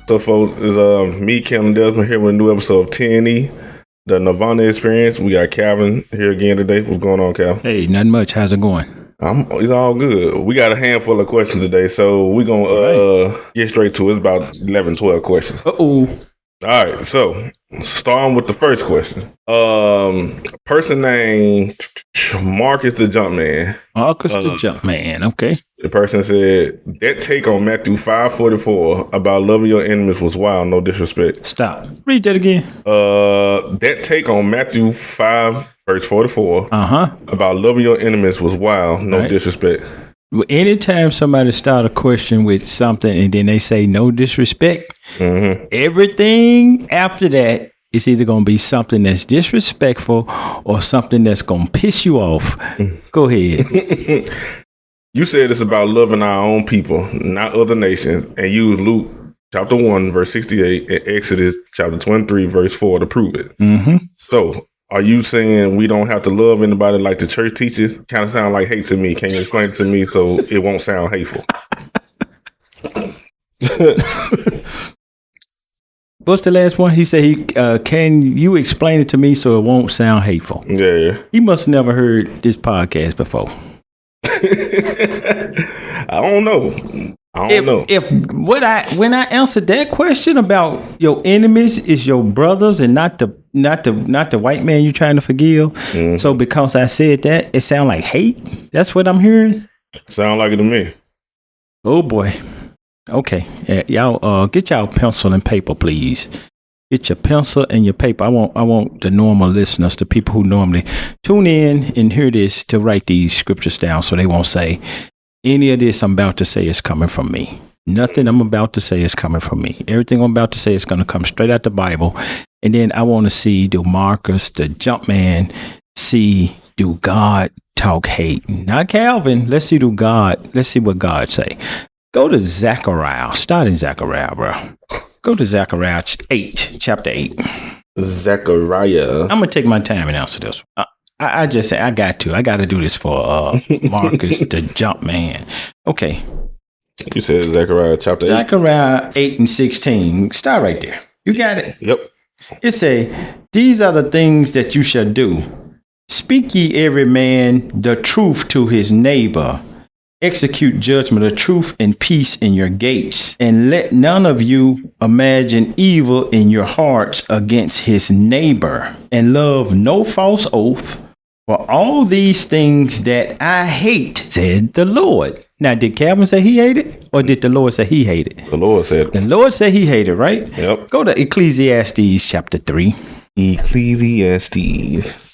So, folks, is me, Ken Ledesma, here with a new episode of TNE, the Nerdvana Experience. We got Calvin here again today. What's going on, Cal? Hey, nothing much. How's it going? It's all good. We got a handful of questions today, so we're going to get straight to it. It's about 11, 12 questions. Uh-oh. All right, so starting with the first question. Person named Marcus the Jumpman. Marcus the Jumpman, okay. The person said, that take on Matthew 5:44 about loving your enemies was wild, no disrespect. Stop. Read that again. That take on Matthew 5, verse 44 about loving your enemies was wild, no disrespect. Well, anytime somebody start a question with something and then they say no disrespect, everything after that is either going to be something that's disrespectful or something that's going to piss you off. Go ahead. You said it's about loving our own people, not other nations, and use Luke chapter 1, verse 68, and Exodus chapter 23, verse 4 to prove it. So, are you saying we don't have to love anybody like the church teaches? Kind of sound like hate to me. Can you explain it to me so it won't sound hateful? What's the last one? He said, can you explain it to me so it won't sound hateful? Yeah. He must have never heard this podcast before. I don't know. When I answered that question about your enemies is your brothers and not the white man you're trying to forgive. So because I said that, it sound like hate. That's what I'm hearing. Sound like it to me. Oh boy. Okay. Y'all get y'all pencil and paper, please. Get your pencil and your paper. I want the normal listeners, the people who normally tune in and hear this, to write these scriptures down so they won't say any of this I'm about to say is coming from me. Nothing I'm about to say is coming from me. Everything I'm about to say is going to come straight out the Bible. And then I want to see, do Marcus, the Jumpman, do God talk hate? Not Calvin. Let's see what God say. Go to Zechariah. Start in Zechariah, bro. Go to Zechariah 8, chapter 8. Zechariah. I'm going to take my time and answer this. I just say I got to do this for Marcus, the Jumpman. Okay. You said Zechariah chapter 8. Zechariah 8 and 16. Start right there. You got it? Yep. It say, these are the things that you shall do. Speak ye every man the truth to his neighbor. Execute judgment of truth and peace in your gates, and let none of you imagine evil in your hearts against his neighbor, and love no false oath. For all these things that I hate, said the Lord. Now, did Calvin say he hated, or did the Lord say he hated? The Lord said. The Lord said he hated, right? Yep. Go to Ecclesiastes chapter 3. Ecclesiastes.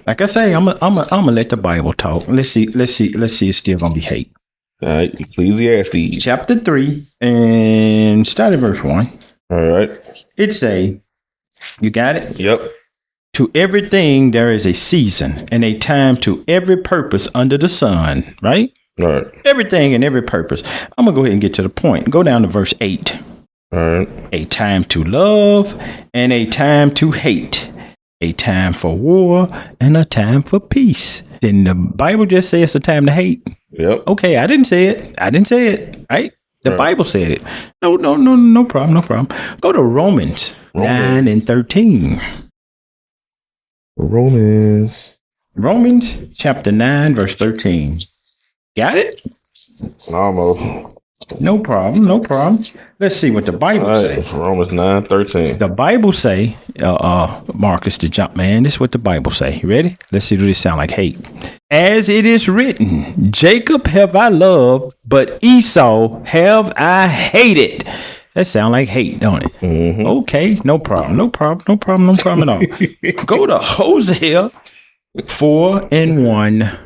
Like I say, I'm gonna let the Bible talk. Let's see. It's still gonna be hate. All right, Ecclesiastes chapter 3 and start at verse 1. All right. It say, you got it? Yep. To everything there is a season and a time to every purpose under the sun. Right. All right. Everything and every purpose. I'm gonna go ahead and get to the point. Go down to verse 8. All right. A time to love and a time to hate. A time for war and a time for peace. Didn't the Bible just say it's a time to hate? Yep. Okay, I didn't say it. Right? The Bible said it. No problem. Go to Romans 9 and 13. Romans chapter 9, verse 13. Got it? Almost. No problem. Let's see what the Bible say. Romans 9:13. The Bible say, Marcus the Jumpman, this is what the Bible say. You ready? Let's see, do this sound like hate? As it is written, Jacob have I loved, but Esau have I hated. That sound like hate, don't it? Okay, no problem at all. Go to Hosea 4 and 1.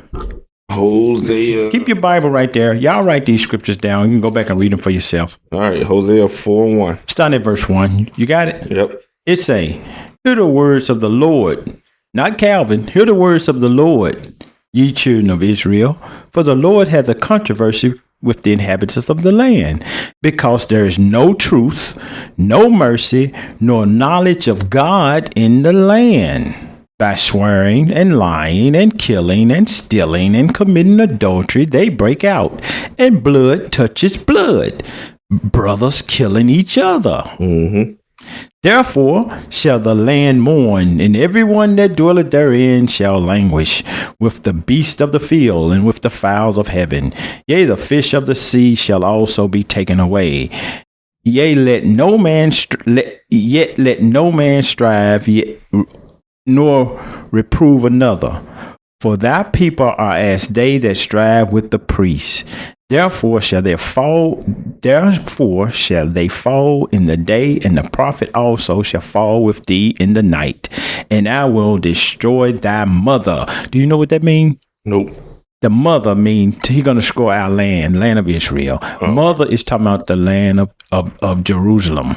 Hosea. Keep your Bible right there. Y'all write these scriptures down. You can go back and read them for yourself. All right, Hosea 4 and 1. Start at verse 1. You got it? Yep. It say, hear the words of the Lord. Not Calvin. Hear the words of the Lord, ye children of Israel. For the Lord hath a controversy with the inhabitants of the land, because there is no truth, no mercy, nor knowledge of God in the land. By swearing and lying and killing and stealing and committing adultery, they break out, and blood touches blood. brothers killing each other. Mm-hmm. Therefore shall the land mourn, and everyone that dwelleth therein shall languish with the beasts of the field and with the fowls of heaven. Yea, the fish of the sea shall also be taken away. Yea, let no man strive, yet, nor reprove another. For thy people are as they that strive with the priests. Therefore shall they fall in the day, and the prophet also shall fall with thee in the night. And I will destroy thy mother. Do you know what that means? Nope. The mother means he's going to destroy our land of Israel. Mother is talking about the land of Jerusalem.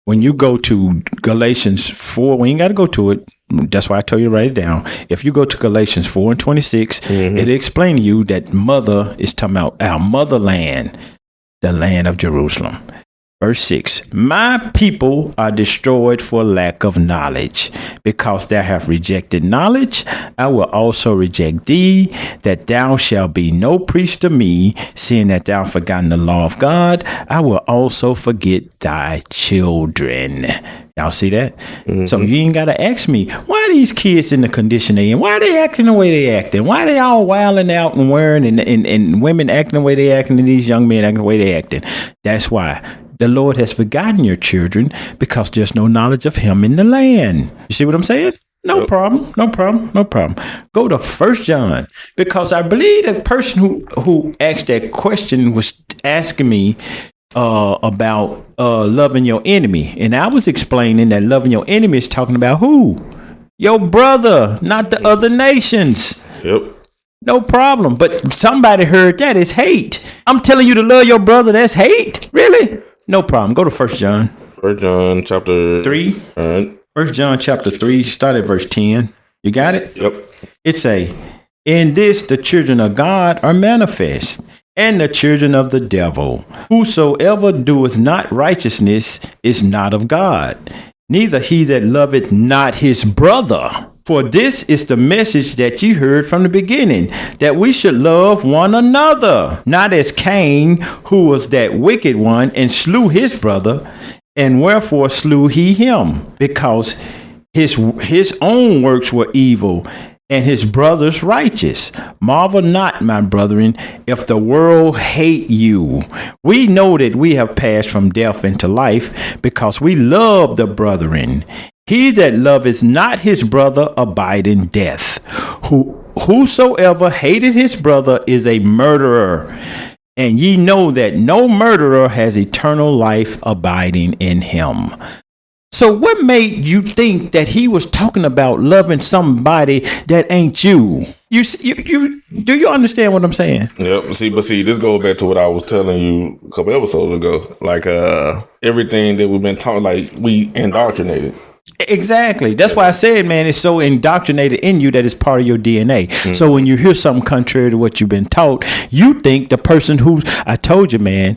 When you go to Galatians 4, we ain't got to go to it. That's why I told you to write it down. If you go to Galatians 4 and 26, it explains to you that mother is talking about our motherland, the land of Jerusalem. Verse 6, my people are destroyed for lack of knowledge. Because thou hast rejected knowledge, I will also reject thee, that thou shalt be no priest to me, seeing that thou hast forgotten the law of God. I will also forget thy children. Y'all see that? So you ain't got to ask me, why are these kids in the condition they in? Why are they acting the way they acting? Why are they all wilding out and wearing and women acting the way they acting and these young men acting the way they acting? That's why. The Lord has forgotten your children because there's no knowledge of him in the land. You see what I'm saying? No problem. Go to 1 John, because I believe the person who asked that question was asking me about loving your enemy. And I was explaining that loving your enemy is talking about who? Your brother, not the other nations. Yep. No problem. But somebody heard that is hate. I'm telling you to love your brother. That's hate? Really? No problem. Go to 1 John. 1 John chapter 3. All right. 1 John chapter 3, start at verse 10. You got it? Yep. It say, in this the children of God are manifest, and the children of the devil. Whosoever doeth not righteousness is not of God, neither he that loveth not his brother. For this is the message that ye heard from the beginning, that we should love one another, not as Cain, who was that wicked one, and slew his brother. And wherefore slew he him? Because his own works were evil, and his brother's righteous. Marvel not, my brethren, if the world hate you. We know that we have passed from death into life, because we love the brethren. He that loveth not his brother abide in death. Whosoever hated his brother is a murderer. And ye know that no murderer has eternal life abiding in him. So what made you think that he was talking about loving somebody that ain't you? You do you understand what I'm saying? Yep. See, this goes back to what I was telling you a couple episodes ago. Like everything that we've been talking, like we indoctrinated. Exactly. That's why I said, man, it's so indoctrinated in you that it's part of your DNA. So when you hear something contrary to what you've been taught, you think the person who, I told you, man,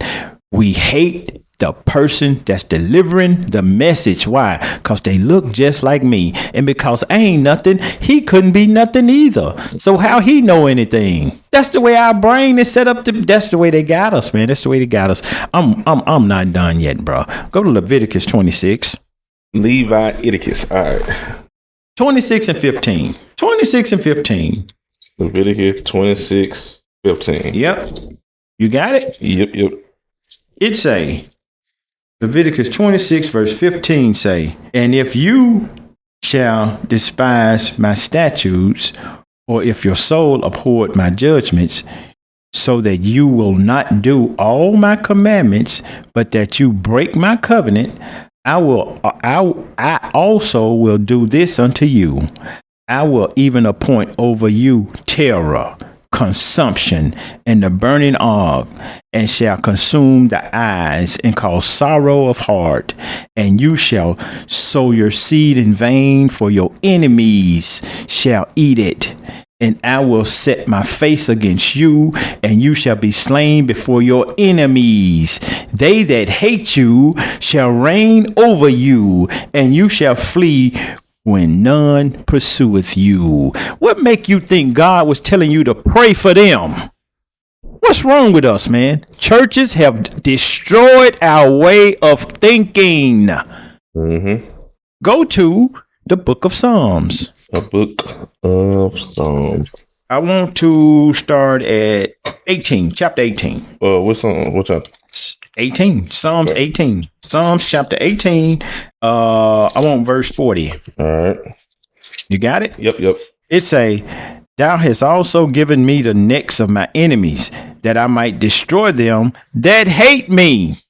we hate the person that's delivering the message. Why? Because they look just like me. And because I ain't nothing, he couldn't be nothing either. So how he know anything? That's the way our brain is set up. That's the way they got us, man. That's the way they got us. I'm not done yet, bro. Go to Leviticus 26. Leviticus. All right. 26 and 15. 26 and 15. Leviticus 26, 15. Yep. You got it? Yep. It say, Leviticus 26 verse 15 say, and if you shall despise my statutes, or if your soul abhorred my judgments, so that you will not do all my commandments, but that you break my covenant, I also will do this unto you. I will even appoint over you terror, consumption, and the burning ark, and shall consume the eyes, and cause sorrow of heart. And you shall sow your seed in vain, for your enemies shall eat it. And I will set my face against you, and you shall be slain before your enemies. They that hate you shall reign over you, and you shall flee when none pursueth you. What make you think God was telling you to pray for them? What's wrong with us, man? Churches have destroyed our way of thinking. Mm-hmm. Go to the Book of Psalms. A Book of Psalms. I want to start at 18, chapter 18. What Psalm? What chapter? 18. Psalms 18. Psalms chapter 18. I want verse 40. All right. You got it? Yep. It say, thou hast also given me the necks of my enemies, that I might destroy them that hate me.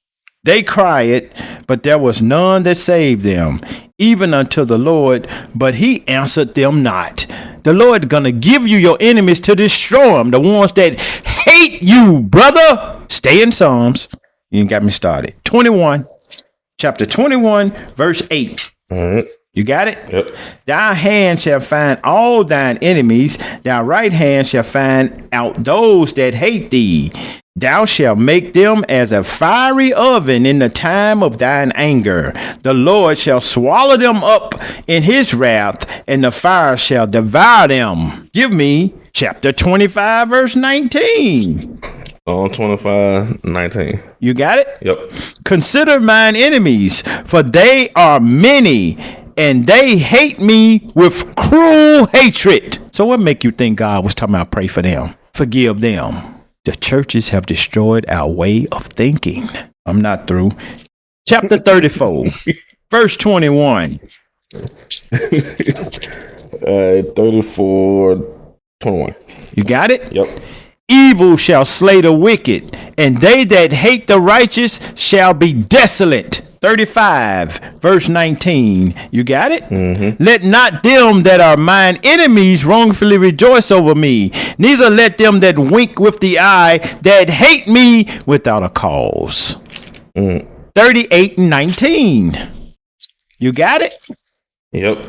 They cried, but there was none that saved them, even unto the Lord, but he answered them not. The Lord gonna give you your enemies to destroy them, the ones that hate you, brother. Stay in Psalms. You ain't got me started. 21, chapter 21, verse 8. All right. You got it? Yep. Thy hand shall find all thine enemies. Thy right hand shall find out those that hate thee. Thou shalt make them as a fiery oven in the time of thine anger. The Lord shall swallow them up in his wrath, and the fire shall devour them. Give me chapter 25, verse 19. On 25:19. You got it? Yep. Consider mine enemies, for they are many, and they hate me with cruel hatred. So what make you think God was talking about pray for them? Forgive them. The churches have destroyed our way of thinking. I'm not through. Chapter 34, verse 21. 34:21. You got it? Yep. Evil shall slay the wicked, and they that hate the righteous shall be desolate. 35, verse 19. You got it? Mm-hmm. Let not them that are mine enemies wrongfully rejoice over me, neither let them that wink with the eye that hate me without a cause. 38 and 19. You got it? Yep.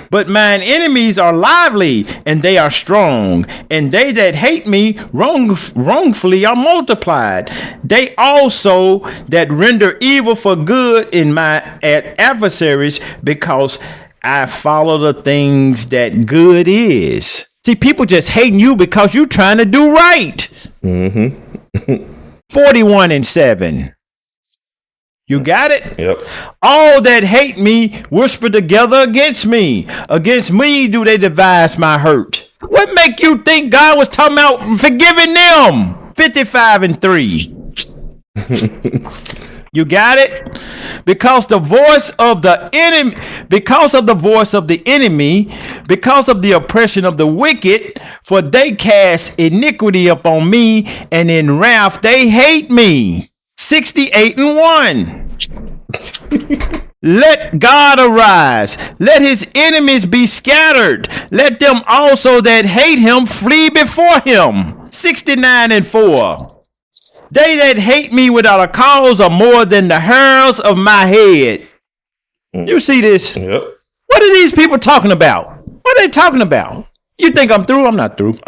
But mine enemies are lively, and they are strong, and they that hate me wrongfully are multiplied. They also that render evil for good in my adversaries, because I follow the things that good is. See, people just hating you because you're trying to do right. 41 and 7. You got it? Yep. All that hate me whisper together against me. Against me do they devise my hurt. What make you think God was talking about forgiving them? 55 and 3. You got it? Because the voice of the enemy, because of the voice of the enemy, because of the oppression of the wicked, for they cast iniquity upon me, and in wrath they hate me. 68 and 1. Let God arise. Let his enemies be scattered. Let them also that hate him flee before him. 69 and 4. They that hate me without a cause are more than the hairs of my head. You see this? Yep. What are these people talking about? What are they talking about? You think I'm through? I'm not through.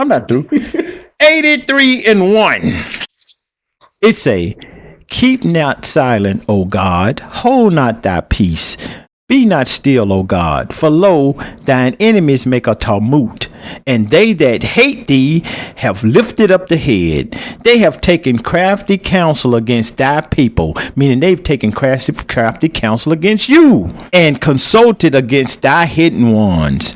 83 and 1. It say, keep not silent, O God, hold not thy peace. Be not still, O God, for lo, thine enemies make a tumult, and they that hate thee have lifted up the head. They have taken crafty counsel against thy people, meaning they've taken crafty counsel against you, and consulted against thy hidden ones.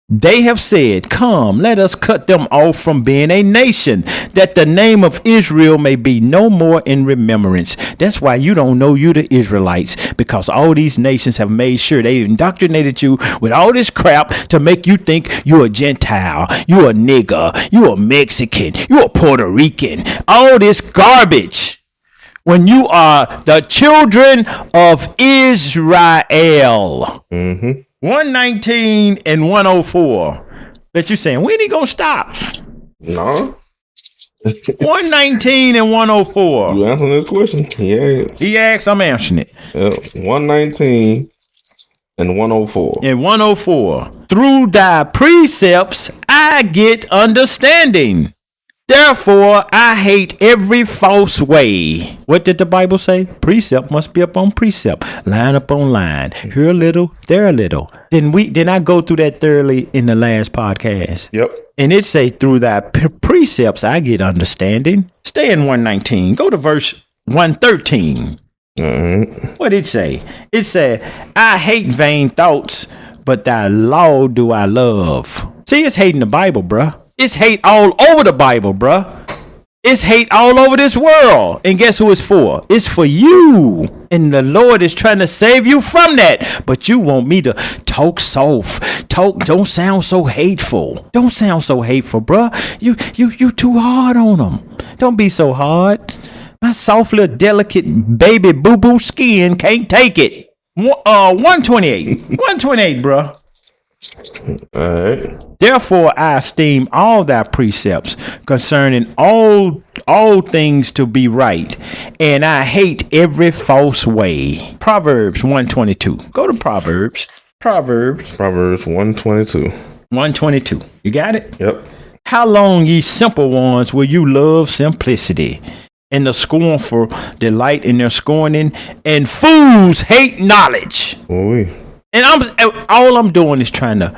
They have said, come, let us cut them off from being a nation, that the name of Israel may be no more in remembrance. That's why you don't know you the Israelites, because all these nations have made sure they indoctrinated you with all this crap to make you think you're a Gentile, you're a nigger, you're a Mexican, you're a Puerto Rican, all this garbage, when you are the children of Israel. 119 and 104. That you saying, when he gonna stop? No. 119 and 104. You answering this question? Yeah. He asked, I'm answering it. 119 and 104. And 104. Through thy precepts I get understanding. Therefore, I hate every false way. What did the Bible say? Precept must be upon precept, line upon line. Here a little, there a little. Didn't I go through that thoroughly in the last podcast? Yep. And it say, through thy precepts I get understanding. Stay in 119. Go to verse 113. What did it say? It said, I hate vain thoughts, but thy law do I love. See, it's hating the Bible, bruh. It's hate all over the Bible, bruh. It's hate all over this world. And guess who it's for? It's for you. And the Lord is trying to save you from that. But you want me to talk soft. Don't sound so hateful. Don't sound so hateful, bruh. You too hard on them. Don't be so hard. My soft little delicate baby boo-boo skin can't take it. 128. 128, bruh. All right. Therefore, I esteem all thy precepts concerning all things to be right, and I hate every false way. Proverbs 122. Go to Proverbs. Proverbs 122. 122. You got it? Yep. How long, ye simple ones, will you love simplicity, and the scornful delight in their scorning, and fools hate knowledge? Ooh. And all I'm doing is trying to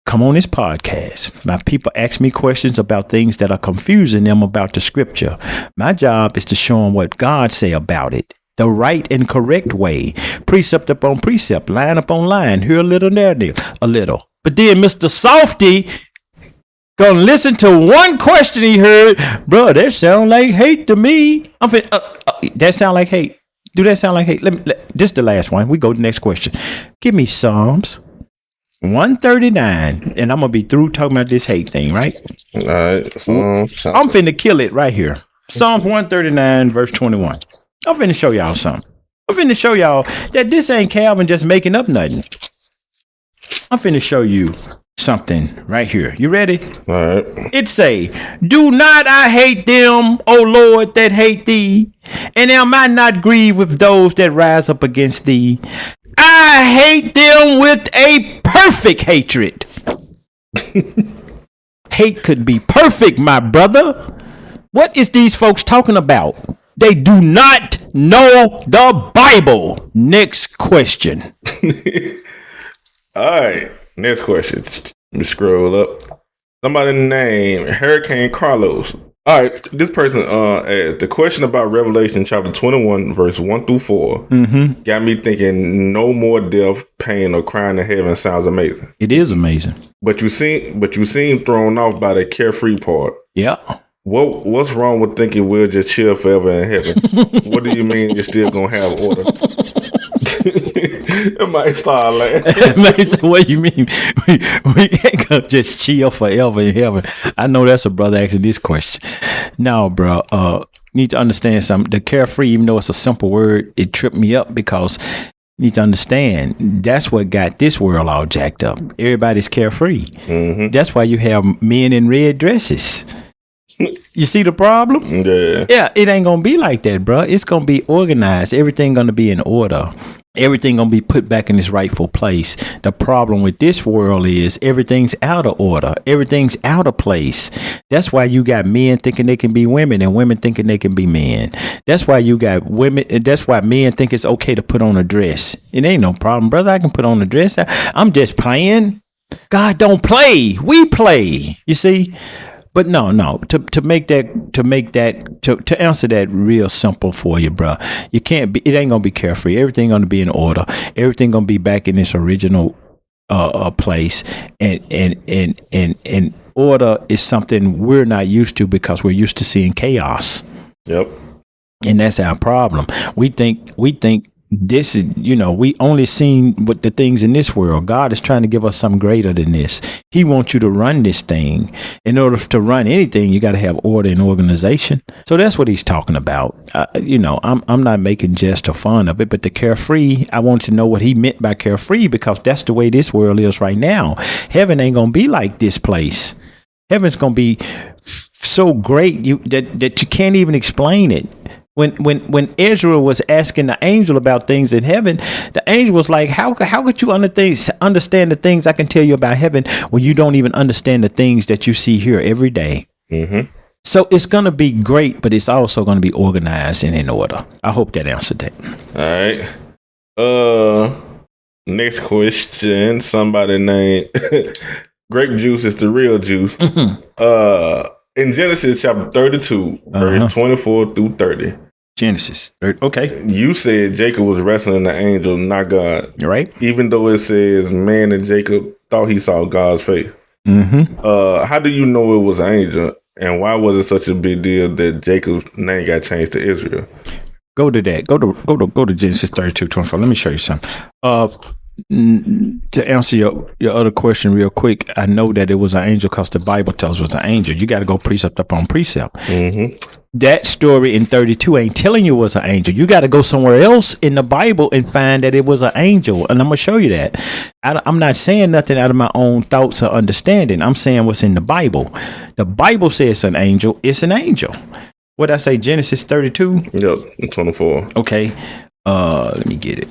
come on this podcast. My people ask me questions about things that are confusing them about the scripture. My job is to show them what God say about it, the right and correct way, precept upon precept, line upon line, here a little, there a little. But then Mr. Softy gonna listen to one question he heard. Bro, that sound like hate to me. That sound like hate. Do that sound like hate? This is the last one. We go to the next question. Give me Psalms 139, and I'm gonna be through talking about this hate thing, right? All right. I'm finna kill it right here. Psalms 139, verse 21. I'm finna show y'all something. I'm finna show y'all that this ain't Calvin just making up nothing. I'm finna show you something right here. You ready? All right. It say, do not I hate them, O Lord, that hate thee? And am I not grieved with those that rise up against thee? I hate them with a perfect hatred. Hate could be perfect, my brother. What is these folks talking about? They do not know the Bible. Next question. All right. Next question. Let me scroll up. Somebody named Hurricane Carlos. All right. This person, the question about Revelation chapter 21, verse 1 through 4, got me thinking no more death, pain, or crying in heaven sounds amazing. It is amazing. But you seem thrown off by the carefree part. Yeah. What's wrong with thinking we'll just chill forever in heaven? What do you mean you're still gonna have order? It might start laughing. What do you mean? We can't go just chill forever in heaven. I know that's a brother asking this question. No, bro. Need to understand something. The carefree, even though it's a simple word, it tripped me up because you need to understand that's what got this world all jacked up. Everybody's carefree. Mm-hmm. That's why you have men in red dresses. You see the problem? Yeah, it ain't gonna be like that, bro. It's gonna be organized. Everything gonna be in order. Everything gonna be put back in its rightful place. The problem with this world is everything's out of order. Everything's out of place. That's why you got men thinking they can be women and women thinking they can be men. That's why you got women. That's why men think it's okay to put on a dress. It ain't no problem, brother. I can put on a dress. I'm just playing. God don't play. We play. You see? But no. To answer that real simple for you, bro. You can't be. It ain't gonna be carefree. Everything gonna be in order. Everything gonna be back in its original place. And order is something we're not used to because we're used to seeing chaos. Yep. And that's our problem. We think this is, we only seen what the things in this world. God is trying to give us something greater than this. He wants you to run this thing. In order to run anything, you got to have order and organization. So that's what he's talking about. I'm not making jest or fun of it, but the carefree, I want to know what he meant by carefree because that's the way this world is right now. Heaven ain't going to be like this place. Heaven's going to be so great that you can't even explain it. When Israel was asking the angel about things in heaven, the angel was like, how could you understand the things I can tell you about heaven when you don't even understand the things that you see here every day? Mm-hmm. So it's going to be great, but it's also going to be organized and in order. I hope that answered that. All right. Next question. Somebody named Grape Juice is the real juice. Mm-hmm. In Genesis chapter 32, verse 24 through 30. Genesis 30. Okay. You said Jacob was wrestling the angel, not God. Right. Even though it says man and Jacob thought he saw God's face. How do you know it was an angel? And why was it such a big deal that Jacob's name got changed to Israel? Go to that. Go to Genesis 32:24. Let me show you something. To answer your other question real quick, I know that it was an angel because the Bible tells us it was an angel. You got to go precept upon precept. That story in 32 ain't telling you it was an angel. You got to go somewhere else in the Bible and find that it was an angel. And I'm going to show you that. I'm not saying nothing out of my own thoughts or understanding. I'm saying what's in the Bible. The Bible says an angel. It's an angel. What I say, Genesis 32? Yep, 24. Okay. Let me get it.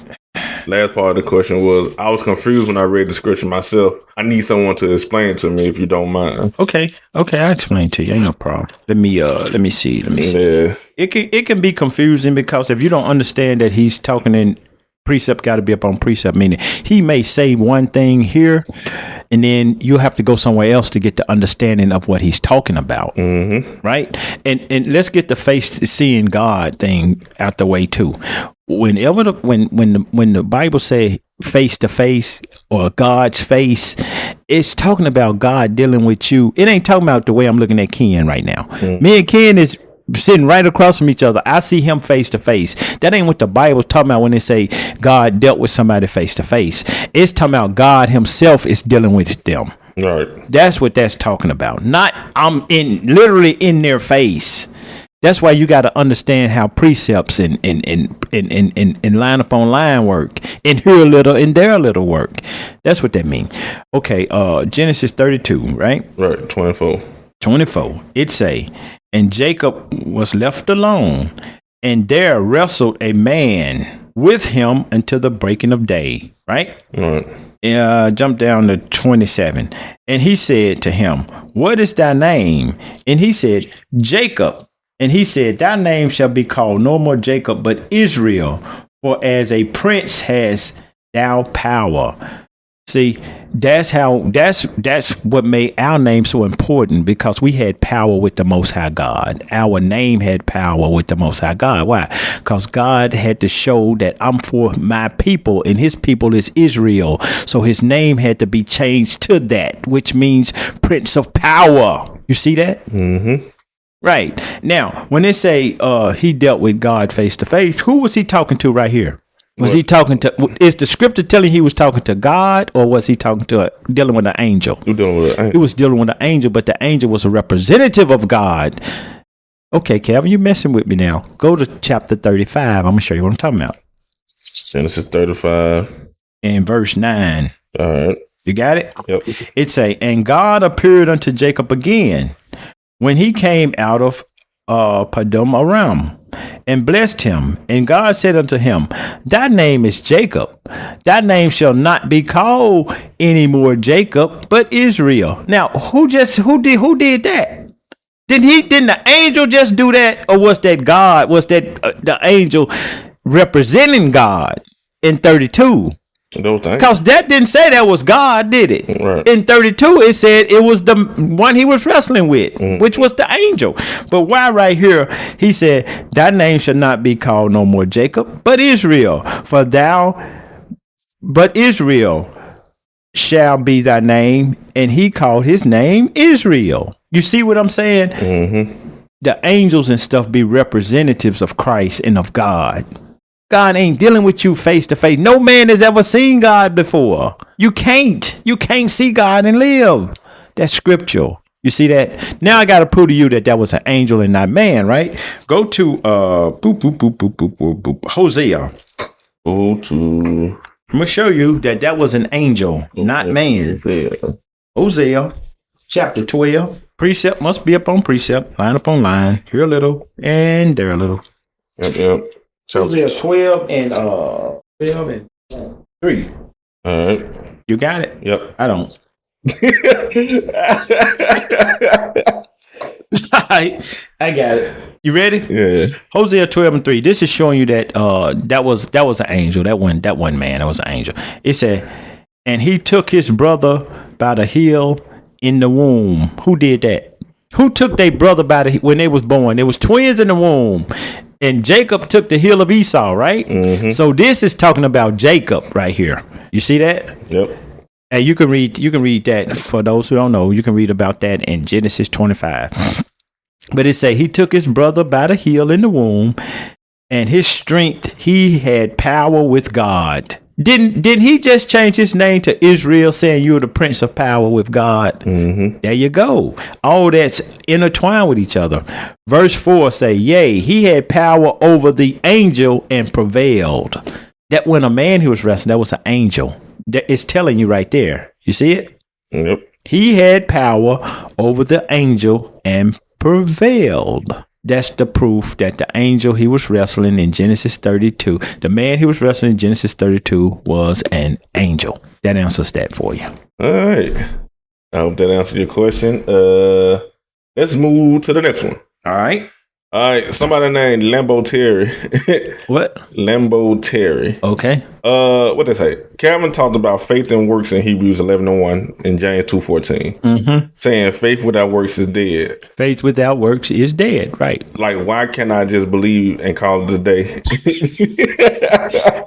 Last part of the question was, I was confused when I read the scripture myself. I need someone to explain to me if you don't mind. Okay, I'll explain to you. Ain't no problem. Let me see. Yeah. It can be confusing because if you don't understand that he's talking in precept, got to be up on precept, meaning he may say one thing here and then you have to go somewhere else to get the understanding of what he's talking about. Right? And let's get the face to seeing God thing out the way too. Whenever when the Bible say face to face or God's face, it's talking about God dealing with you. It ain't talking about the way I'm looking at Ken right now. Me and Ken is sitting right across from each other. I see him face to face. That ain't what the Bible's talking about when they say God dealt with somebody face to face. It's talking about God himself is dealing with them. Right. That's what that's talking about. Not I'm literally in their face. That's why you got to understand how precepts and line upon line work, and here a little and there a little work. That's what that means. Okay, Genesis 32, right? Right, 24. 24. It say, and Jacob was left alone, and there wrestled a man with him until the breaking of day. Right? Right. Jump down to 27. And he said to him, what is thy name? And he said, Jacob. And he said, thy name shall be called no more Jacob, but Israel, for as a prince has thou power. See, that's what made our name so important, because we had power with the Most High God. Our name had power with the Most High God. Why? Because God had to show that I'm for my people, and his people is Israel. So his name had to be changed to that, which means Prince of Power. You see that? Right. Now, when they say he dealt with God face to face, who was he talking to right here? Was he talking to, is the scripture telling he was talking to God, or was he talking to dealing with an angel? He was dealing with an angel, but the angel was a representative of God. Okay, Kevin, you're messing with me now. Go to chapter 35. I'm going to show you what I'm talking about. Genesis 35. And verse 9. All right. You got it? Yep. It say, and God appeared unto Jacob again when he came out of Padum Aram, and blessed him. And God said unto him, thy name is Jacob. Thy name shall not be called any more Jacob, but Israel. Now, who did that? Didn't the angel just do that? Or was that God? Was that the angel representing God in 32? Because that didn't say that was God, did it? Right. In 32, it said it was the one he was wrestling with, which was the angel. But why right here, he said, thy name shall not be called no more Jacob, but Israel. But Israel shall be thy name. And he called his name Israel. You see what I'm saying? The angels and stuff be representatives of Christ and of God. God ain't dealing with you face to face. No man has ever seen God before. You can't see God and live. That's scriptural. You see that? Now I got to prove to you that was an angel and not man, right? Go to Hosea. I'm going to show you that was an angel, not man. Hosea chapter 12. Precept must be upon precept, line upon line, here a little and there a little. Yep. Hosea 12 and 3. All right. You got it? Yep. I don't. I got it. You ready? Yeah. Hosea 12 and 3. This is showing you that that was an angel. That wasn't man. That was an angel. It said, and he took his brother by the heel in the womb. Who did that? Who took their brother when they was born? There was twins in the womb. And Jacob took the heel of Esau, right? Mm-hmm. So this is talking about Jacob right here. You see that? Yep. And you can read that for those who don't know. You can read about that in Genesis 25. But it say he took his brother by the heel in the womb, and his strength, he had power with God. Didn't he just change his name to Israel, saying you're the prince of power with God? Mm-hmm. There you go. All that's intertwined with each other. Verse 4 say, yea, he had power over the angel and prevailed. That when a man who was wrestling, that was an angel. That is telling you right there. You see it? Yep. He had power over the angel and prevailed. That's the proof that the angel he was wrestling in Genesis 32, the man he was wrestling in Genesis 32 was an angel. That answers that for you. All right. I hope that answered your question. Let's move to the next one. All right. Somebody named Lambo Terry. What? Lambo Terry. Okay. What they say? Calvin talked about faith and works in Hebrews 11:1 and James 2:14, saying faith without works is dead. Faith without works is dead, right? Like, why can't I just believe and call it a day?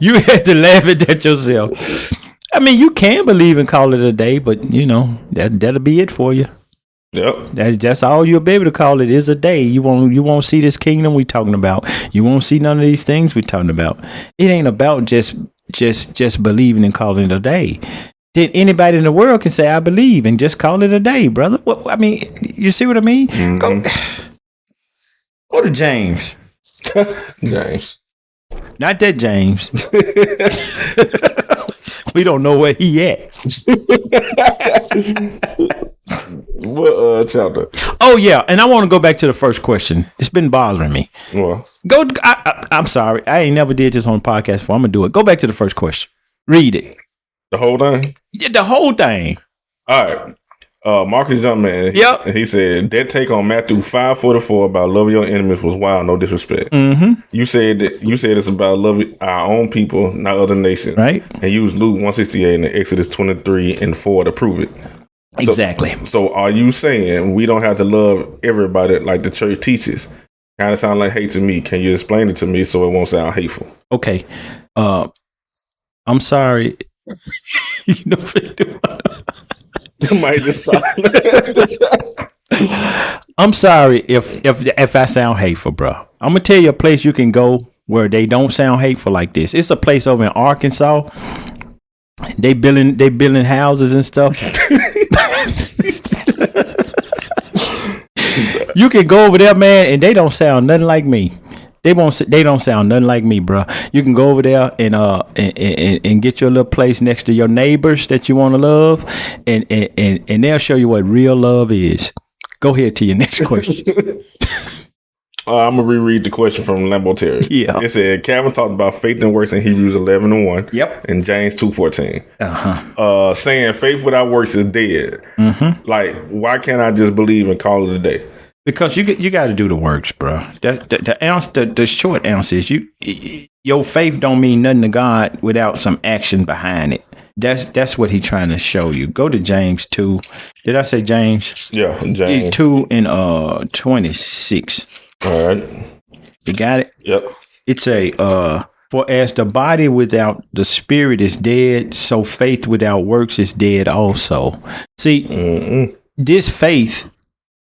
You had to laugh at that yourself. I mean, you can believe and call it a day, but that'll be it for you. Yep. That's all you'll be able to call it is a day. You won't see this kingdom we talking about. You won't see none of these things we talking about. It ain't about just believing and calling it a day. Then anybody in the world can say I believe and just call it a day, brother. What I mean, you see what I mean? Mm-hmm. Go to James. James. Not that James. We don't know where he at. What chapter? Oh yeah, and I want to go back to the first question. It's been bothering me. Well, I'm sorry. I ain't never did this on the podcast before. I'm gonna do it. Go back to the first question. Read it. The whole thing? Yeah, the whole thing. All right. Marcus Jumpman. Yep. He said that take on Matthew 5:44 about love your enemies was wild, no disrespect. Mm-hmm. You said it's about love our own people, not other nations. Right. And use Luke 168 and Exodus 23:4 to prove it. Exactly. So are you saying we don't have to love everybody like the church teaches? Kind of sound like hate to me. Can you explain it to me so it won't sound hateful? Okay. I'm sorry. You know what I do? You might just stop. I'm sorry if I sound hateful, bro. I'm gonna tell you a place you can go where they don't sound hateful like this. It's a place over in Arkansas. They building houses and stuff. You can go over there, man, and they don't sound nothing like me. They don't sound nothing like me, bro. You can go over there and get your little place next to your neighbors that you want to love, and they'll show you what real love is. Go ahead to your next question. I'm gonna reread the question from Lambo Terry. Yeah. It said Calvin talked about faith and works in Hebrews 11:1. Yep. And James 2:14. Saying faith without works is dead. Mm-hmm. Like, why can't I just believe and call it a day? Because you got to do the works, bro. The short answer is your faith don't mean nothing to God without some action behind it. That's what he's trying to show you. Go to James 2. Did I say James? Yeah, James 2 and 26. All right. You got it? Yep. It's for as the body without the spirit is dead, so faith without works is dead also. See, this faith,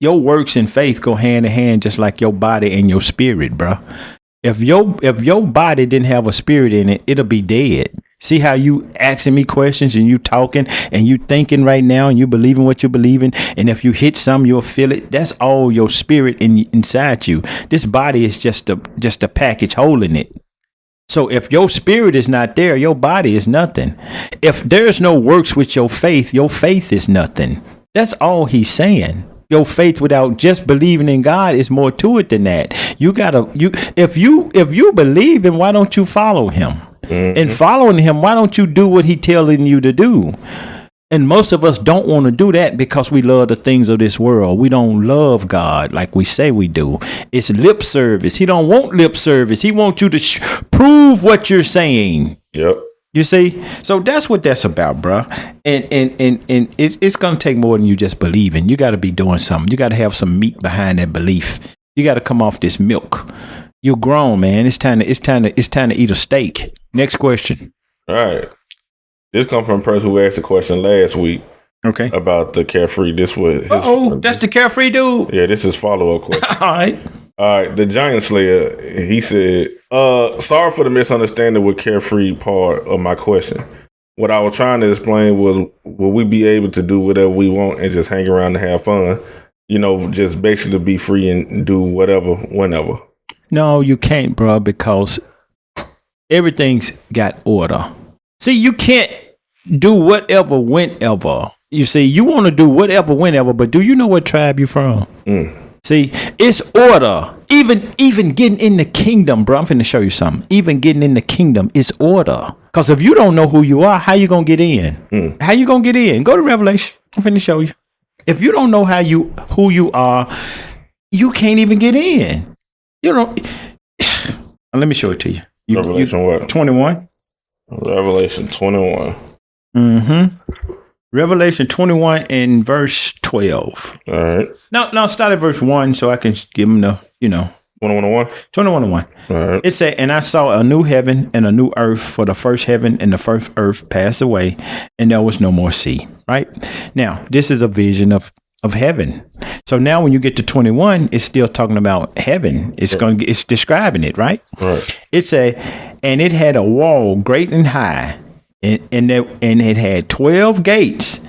your works and faith go hand in hand, just like your body and your spirit, bro. If your body didn't have a spirit in it, it'll be dead. See how you asking me questions and you talking and you thinking right now and you believing what you believing, and if you hit some, you'll feel it. That's all your spirit inside you. This body is just a package holding it. So if your spirit is not there, your body is nothing. If there's no works with your faith is nothing. That's all he's saying. Your faith without just believing in God is more to it than that. If you believe him, why don't you follow him? Mm-hmm. And following him, why don't you do what he's telling you to do? And most of us don't want to do that because we love the things of this world. We don't love God like we say we do. It's lip service. He don't want lip service. He wants you to prove what you're saying. Yep. You see? So that's what that's about, bro. And it's going to take more than you just believing. You got to be doing something. You got to have some meat behind that belief. You got to come off this milk. You're grown, man. It's time to eat a steak. Next question. All right. This comes from a person who asked a question last week. Okay. About the carefree. This was that's the carefree dude. Yeah, this is follow-up question. All right. The Giant Slayer, he said, sorry for the misunderstanding with carefree part of my question. What I was trying to explain was, will we be able to do whatever we want and just hang around and have fun? You know, just basically be free and do whatever, whenever. No, you can't, bro, because everything's got order. See, you can't do whatever, whenever. You see, you want to do whatever, whenever, but do you know what tribe you're from? See, it's order. Even getting in the kingdom, bro, I'm finna show you something. Even getting in the kingdom is order. Because if you don't know who you are, how you going to get in? How you going to get in? Go to Revelation. I'm finna show you. If you don't know who you are, you can't even get in. You don't. Let me show it to you. Revelation what? 21. Revelation 21. Revelation 21 and verse 12. All right. Now start at verse 1 so I can give them the, 21:1. 21:1. All right. It said, and I saw a new heaven and a new earth, for the first heaven and the first earth passed away, and there was no more sea. Right? Now, this is a vision of heaven. So now when you get to 21, it's still talking about heaven. It's describing it, right? Right. It said, and it had a wall great and high, and it had 12 gates,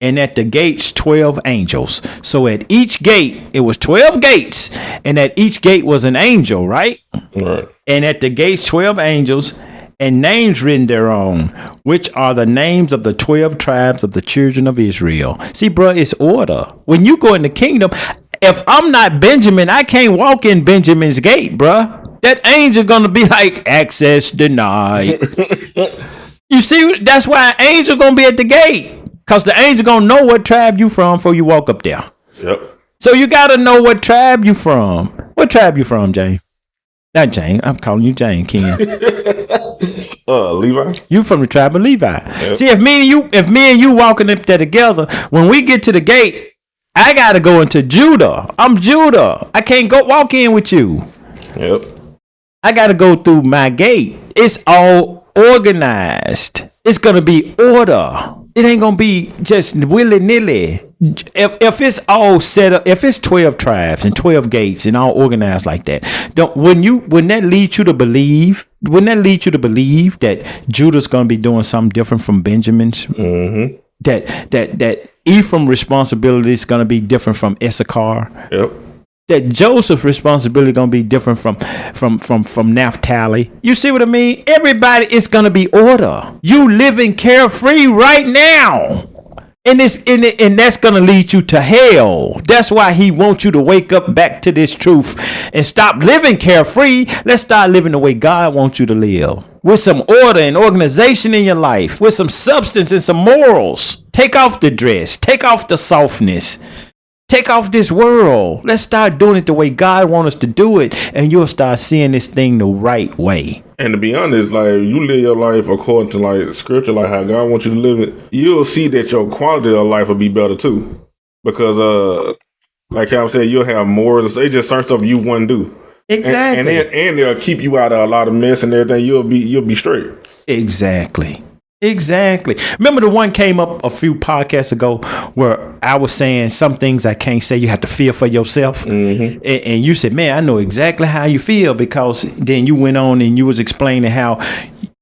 and at the gates 12 angels. So at each gate it was 12 gates, and at each gate was an angel, right? Right. And at the gates 12 angels, and names written thereon, which are the names of the 12 tribes of the children of Israel. See, bro, it's order. When you go in the kingdom, if I'm not Benjamin, I can't walk in Benjamin's gate, bro. That angel gonna be like, access denied. You see, that's why an angel gonna be at the gate. Because the angel gonna know what tribe you from before you walk up there. Yep. So you gotta know what tribe you from. What tribe you from, Jane? Not Jane. I'm calling you Jane, Ken. Levi. You from the tribe of Levi. Yep. See, if me and you walking up there together, when we get to the gate, I gotta go into Judah. I'm Judah. I can't walk in with you. Yep. I gotta go through my gate. It's all organized. It's gonna be order. It ain't gonna be just willy-nilly. If it's all set up, if it's 12 tribes and 12 gates and all organized like that, wouldn't that lead you to believe that Judah's gonna be doing something different from Benjamin's? Mm-hmm. That Ephraim's responsibility is gonna be different from Issachar. Yep. That Joseph's responsibility gonna be different from Naphtali. You see what I mean? Everybody is gonna be order. You living carefree right now, and that's gonna lead you to hell. That's why he wants you to wake up back to this truth and stop living carefree. Let's start living the way God wants you to live, with some order and organization in your life, with some substance and some morals. Take off the dress. Take off the softness. Take off this world. Let's start doing it the way God wants us to do it, and you'll start seeing this thing the right way. And to be honest, like, you live your life according to like scripture, like how God wants you to live it, you'll see that your quality of life will be better too. Because like I said, you'll have more. It's just certain stuff you wouldn't do. Exactly. And they'll keep you out of a lot of mess and everything. You'll be straight. Exactly. Remember the one came up a few podcasts ago where I was saying some things I can't say. You have to feel for yourself. Mm-hmm. And you said, man, I know exactly how you feel, because then you went on and you was explaining how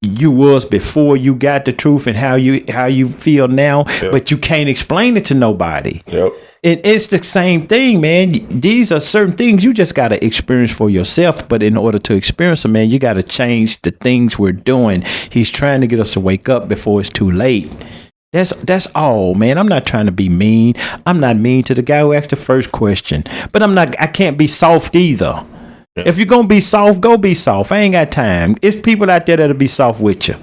you was before you got the truth and how you feel now, yep. But you can't explain it to nobody. Yep. And it's the same thing, man. These are certain things you just got to experience for yourself. But in order to experience them, man, you got to change the things we're doing. He's trying to get us to wake up before it's too late. That's all, man. I'm not trying to be mean. I'm not mean to the guy who asked the first question. But I can't be soft either. Yeah. If you're going to be soft, go be soft. I ain't got time. It's people out there that'll be soft with you.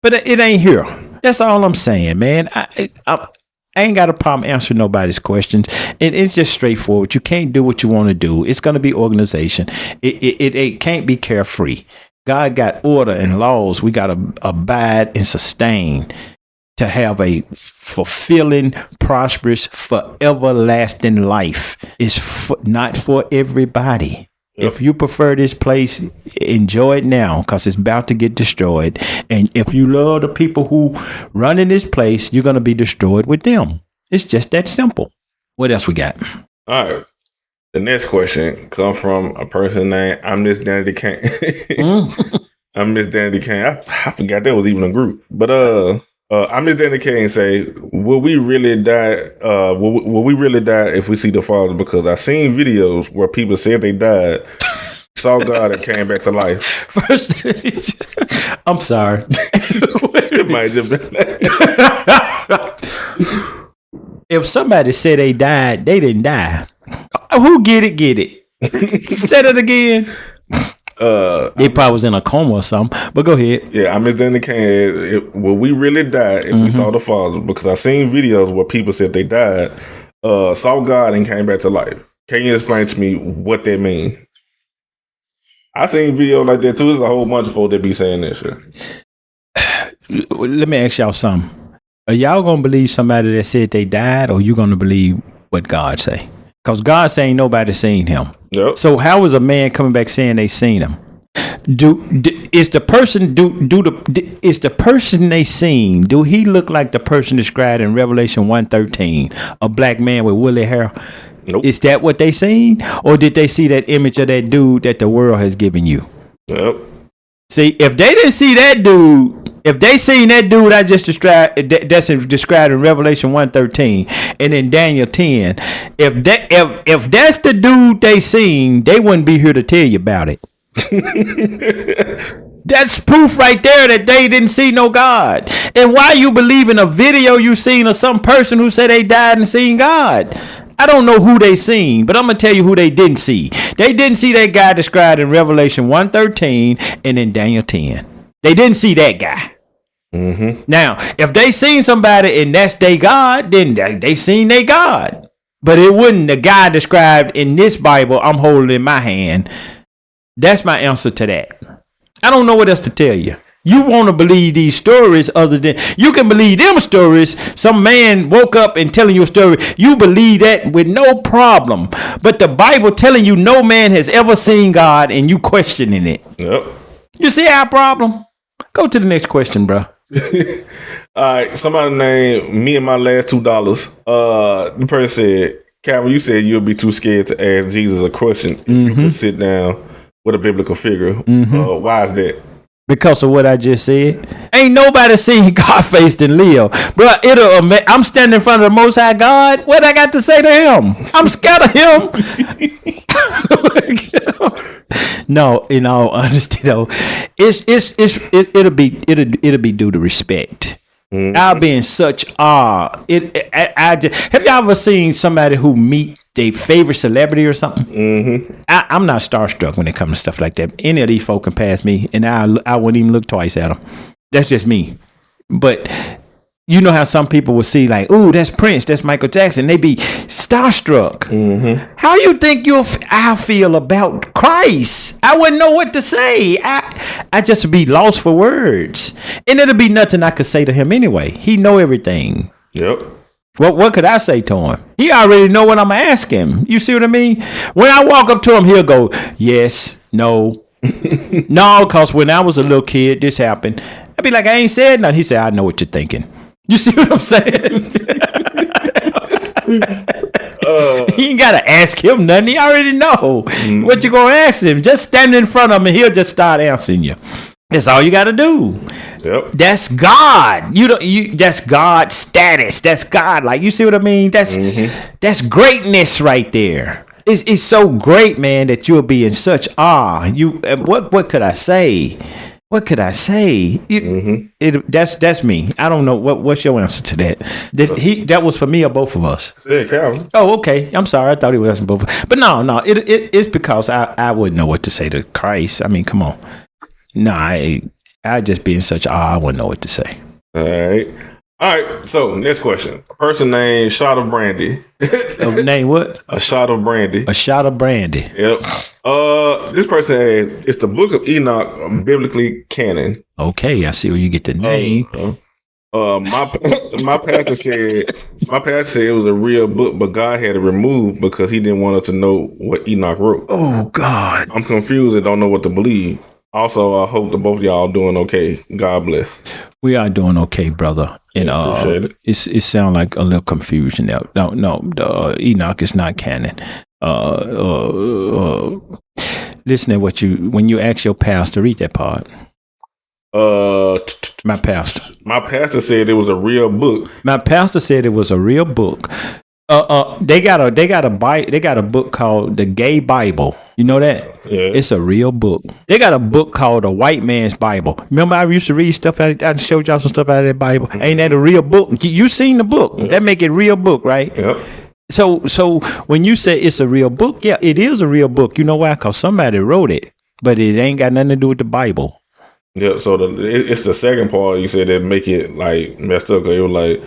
But it ain't here. That's all I'm saying, man. I ain't got a problem answering nobody's questions. It's just straightforward. You can't do what you want to do. It's going to be organization. It can't be carefree. God got order and laws we got to abide and sustain to have a fulfilling, prosperous, forever lasting life. It's not for everybody. Yep. If you prefer this place, enjoy it now because it's about to get destroyed. And if you love the people who run in this place, you're going to be destroyed with them. It's just that simple. What else we got? All right. The next question comes from a person named I'm Miss Danny Kane. I'm Miss Danny Kane. I forgot that was even a group. But I'm Miss Danny Kane say, will we really die? Will we really die if we see the Father? Because I've seen videos where people said they died, saw God and came back to life. First, I'm sorry. It might just be if somebody said they died, they didn't die. Who get it? Get it. Said it again. They probably was in a coma or something. But go ahead. Yeah, I'm Miss Danny Kane. Will we really die if we saw the Father? Because I've seen videos where people said they died, saw God and came back to life. Can you explain to me what that means? I seen videos like that too. There's a whole bunch of folks that be saying that shit. Let me ask y'all something. Are y'all gonna believe somebody that said they died, or you gonna believe what God say? Because God saying nobody seen him. Yep. So how is a man coming back saying they seen him? Is the person they seen? Do he look like the person described in Revelation 1:13, a black man with woolly hair? Nope. Is that what they seen, or did they see that image of that dude that the world has given you? Yep. See, if they didn't see that dude. If they seen that dude I just described, that's described in Revelation 1:13 and in Daniel 10, if that's the dude they seen, they wouldn't be here to tell you about it. That's proof right there that they didn't see no God. And why you believe in a video you seen of some person who said they died and seen God? I don't know who they seen, but I'm going to tell you who they didn't see. They didn't see that guy described in Revelation 1:13 and in Daniel 10. They didn't see that guy. Mm-hmm. Now, if they seen somebody and that's their God, then they seen their God. But it wasn't the guy described in this Bible I'm holding in my hand. That's my answer to that. I don't know what else to tell you. You want to believe these stories other than you can believe them stories. Some man woke up and telling you a story. You believe that with no problem. But the Bible telling you no man has ever seen God and you questioning it. Yep. You see our problem? Go to the next question, bro. All right. Somebody named me and my last $2. The person said, Calvin, you said you'll be too scared to ask Jesus a question if you could sit down with a biblical figure. Why is that? Because of what I just said. Ain't nobody seen God faced and live. Bro, I'm standing in front of the Most High God. What I got to say to him? I'm scared of him. No, in all honesty though, it'll be due to respect. I'll be in such awe. Have y'all ever seen somebody who meet their favorite celebrity or something? I'm not starstruck when it comes to stuff like that. Any of these folk can pass me, and I wouldn't even look twice at them. That's just me. But you know how some people will see like, "Ooh, that's Prince, that's Michael Jackson." They be starstruck. How you think I feel about Christ? I wouldn't know what to say. I just be lost for words, and it'll be nothing I could say to him anyway. He know everything. Yep. What could I say to him? He already know what I'm gonna ask him. You see what I mean? When I walk up to him, he'll go, yes, no, no, because when I was a little kid, this happened. I'd be like, I ain't said nothing. He said, I know what you're thinking. You see what I'm saying? You ain't gotta ask him nothing. He already know what you gonna ask him. Just stand in front of him and he'll just start answering you. That's all you gotta do. Yep. That's God. That's God's status. That's God. Like, you see what I mean? That's greatness right there. It's so great, man, that you'll be in such awe. What could I say? What could I say? That's me. I don't know what's your answer to that. That was for me or both of us? Yeah, Calvin. Oh, okay. I'm sorry. I thought he was asking both. But no. It's because I wouldn't know what to say to Christ. I mean, come on. No, I just be in such awe. I wouldn't know what to say. All right. All right, so next question. A person named Shot of Brandy. Name what? A Shot of Brandy. A shot of brandy. Yep. This person has, it's the Book of Enoch biblically canon. Okay, I see where you get the name. My pastor said it was a real book, but God had it removed because he didn't want us to know what Enoch wrote. Oh God. I'm confused and don't know what to believe. Also, I hope that both of y'all doing okay. God bless. We are doing okay, brother. And appreciate it. It sounds like a little confusion now. No, the Enoch is not canon. Listen to when you ask your pastor, read that part. My pastor said it was a real book. My pastor said it was a real book. They got a book called the Gay Bible. You know that? Yeah. It's a real book. They got a book called the White Man's Bible. Remember I used to read stuff out of, I showed y'all some stuff out of that Bible. Mm-hmm. Ain't that a real book? You seen the book. Yep. That make it real book, right? Yep. So when you say it's a real book, yeah, it is a real book. You know why? Because somebody wrote it, but it ain't got nothing to do with the Bible. Yeah, so it's the second part you said that make it like messed up. Cause it was like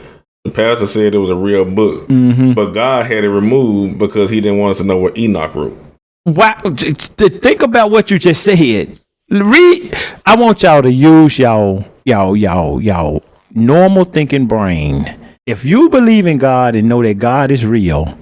the pastor said it was a real book, mm-hmm. but God had it removed because he didn't want us to know what Enoch wrote. Wow! Think about what you just said. Read. I want y'all to use y'all normal thinking brain. If you believe in God and know that God is real,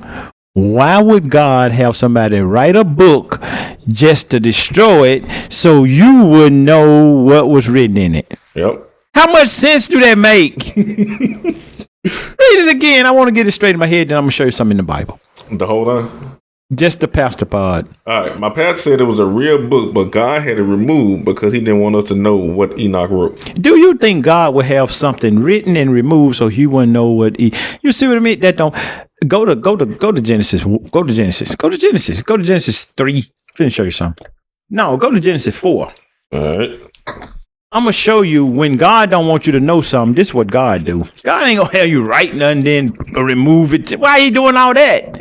why would God have somebody write a book just to destroy it so you would know what was written in it? Yep. How much sense do that make? Read it again. I want to get it straight in my head, then I'm going to show you something in the Bible. The whole time? Just the pastor pod. All right. My pastor said it was a real book, but God had it removed because he didn't want us to know what Enoch wrote. Do you think God would have something written and removed so he wouldn't know what you see what I mean? That don't go to Genesis. Go to Genesis 3. I'm gonna show you something. No, go to Genesis 4. All right. I'm gonna show you when God don't want you to know something. This is what God do. God ain't gonna have you write nothing, then remove it. Why are you doing all that?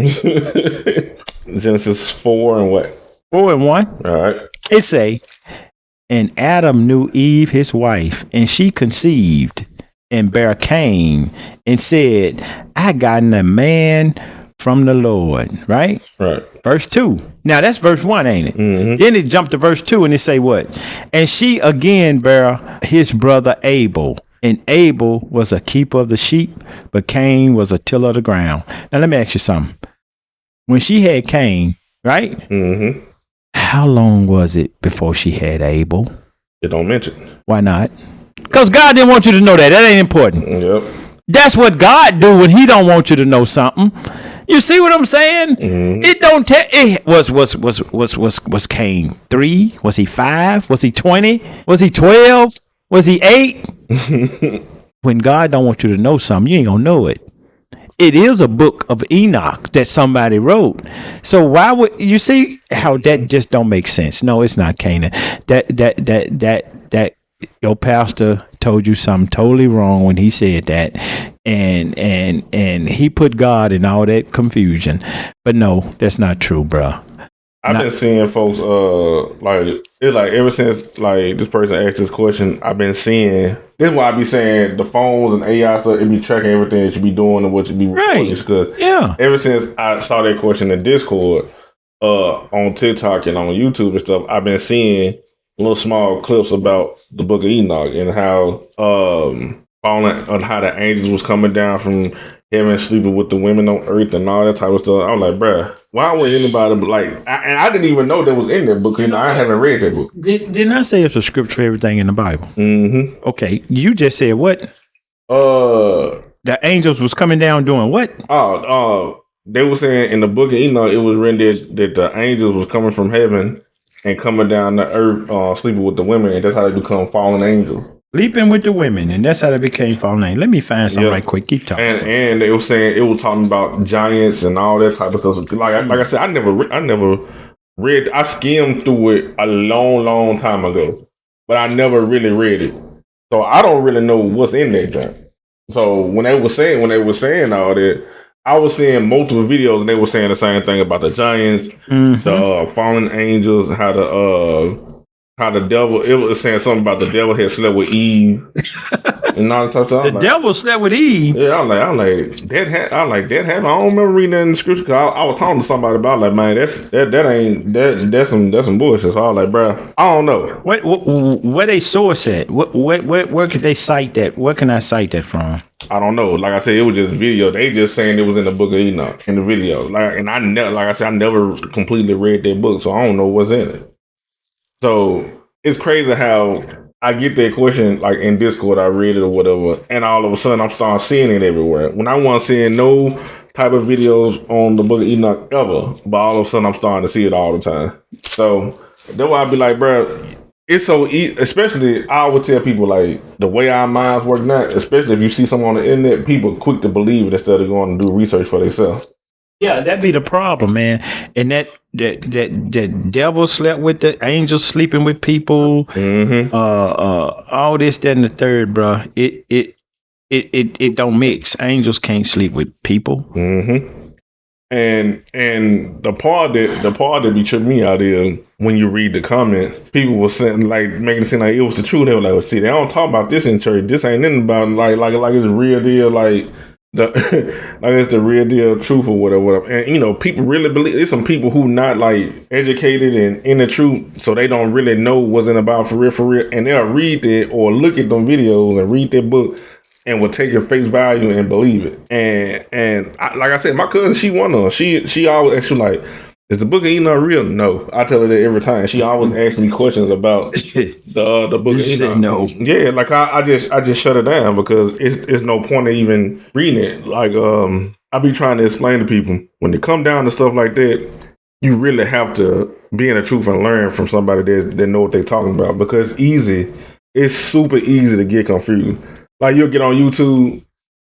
Genesis 4 and what? 4 and 1. All right. It say, and Adam knew Eve his wife, and she conceived and bare Cain, and said, I gotten a man from the Lord. Right? Right. Verse 2. Now that's verse 1, ain't it? Mm-hmm. Then it jumped to verse 2 and it say what? And she again bare his brother Abel. And Abel was a keeper of the sheep, but Cain was a tiller of the ground. Now let me ask you something. When she had Cain, right? Mm-hmm. How long was it before she had Abel? It don't mention. Why not? Because God didn't want you to know that. That ain't important. Yep. That's what God do when he don't want you to know something. You see what I'm saying? Mm-hmm. It don't tell. It was Cain 3? Was he 5? Was he 20? Was he 12? Was he 8? When God don't want you to know something, you ain't gonna know it. It is a book of Enoch that somebody wrote. So why would you see how that just don't make sense? No, it's not Canaan. That your pastor told you something totally wrong when he said that, and he put God in all that confusion. But no, that's not true, bro. I've been seeing folks it's like ever since like this person asked this question, I've been seeing this is why I be saying the phones and AI stuff, it be tracking everything that you be doing and what you be recording. Because ever since I saw that question in Discord, on TikTok and on YouTube and stuff, I've been seeing little small clips about the Book of Enoch and how falling on how the angels was coming down from heaven, sleeping with the women on earth and all that type of stuff. I'm like, bruh, why would anybody I didn't even know that was in that book. I haven't read that book. Didn't I say it's a script for everything in the Bible? Mm-hmm. Okay, you just said what? The angels was coming down doing what? They were saying in the Book of Enoch, it was written that the angels was coming from heaven and coming down to earth, sleeping with the women, and that's how they become fallen angels. Sleeping with the women, and that's how they became fallen angels. Let me find something right quick. Keep talking. And they were saying it was talking about giants and all that type of stuff. Like I said, I never read. I skimmed through it a long time ago, but I never really read it. So I don't really know what's in that thing. So when they were saying all that, I was seeing multiple videos, and they were saying the same thing about the giants, the fallen angels, how the devil. It was saying something about the devil had slept with Eve, And all the time, the devil slept with Eve. Yeah, I'm like that happened. I don't remember reading that in the scripture. Cause I was talking to somebody about like, man, that's some bullshit. So I was like, bro, I don't know. Where they source at? Where could they cite that? Where can I cite that from? I don't know. Like I said, it was just video. They just saying it was in the Book of Enoch in the video. And I never completely read that book, so I don't know what's in it. So it's crazy how I get that question like in Discord. I read it or whatever, and all of a sudden I'm starting seeing it everywhere. When I wasn't seeing no type of videos on the Book of Enoch ever, but all of a sudden I'm starting to see it all the time. So that's why I be like, bro. It's so easy, especially I always tell people like the way our minds work now, especially if you see someone on the internet, people quick to believe it instead of going to do research for themselves. Yeah, that'd be the problem, man. And that devil slept with the angels sleeping with people, all this, that, and the third, bro. It don't mix. Angels can't sleep with people. And the part that be tripping me out is when you read the comments, people were saying like making it seem like it was the truth. They were like, well, see, they don't talk about this in church. This ain't nothing about like it's real deal, like it's the real deal truth or whatever. And people really believe. There's some people who not like educated and in the truth, so they don't really know what's in about for real, and they'll read it or look at them videos and read their book and will take your face value and believe it. And like I said, my cousin, she one of them. She always asks you like, is the Book of Enoch real? No. I tell her that every time. She always asks me questions about the Book of Enoch. Said no. Yeah, like I just shut it down because it's no point in even reading it. Like I be trying to explain to people when it come down to stuff like that, you really have to be in the truth and learn from somebody that know what they're talking about, because it's super easy to get confused. Like you'll get on YouTube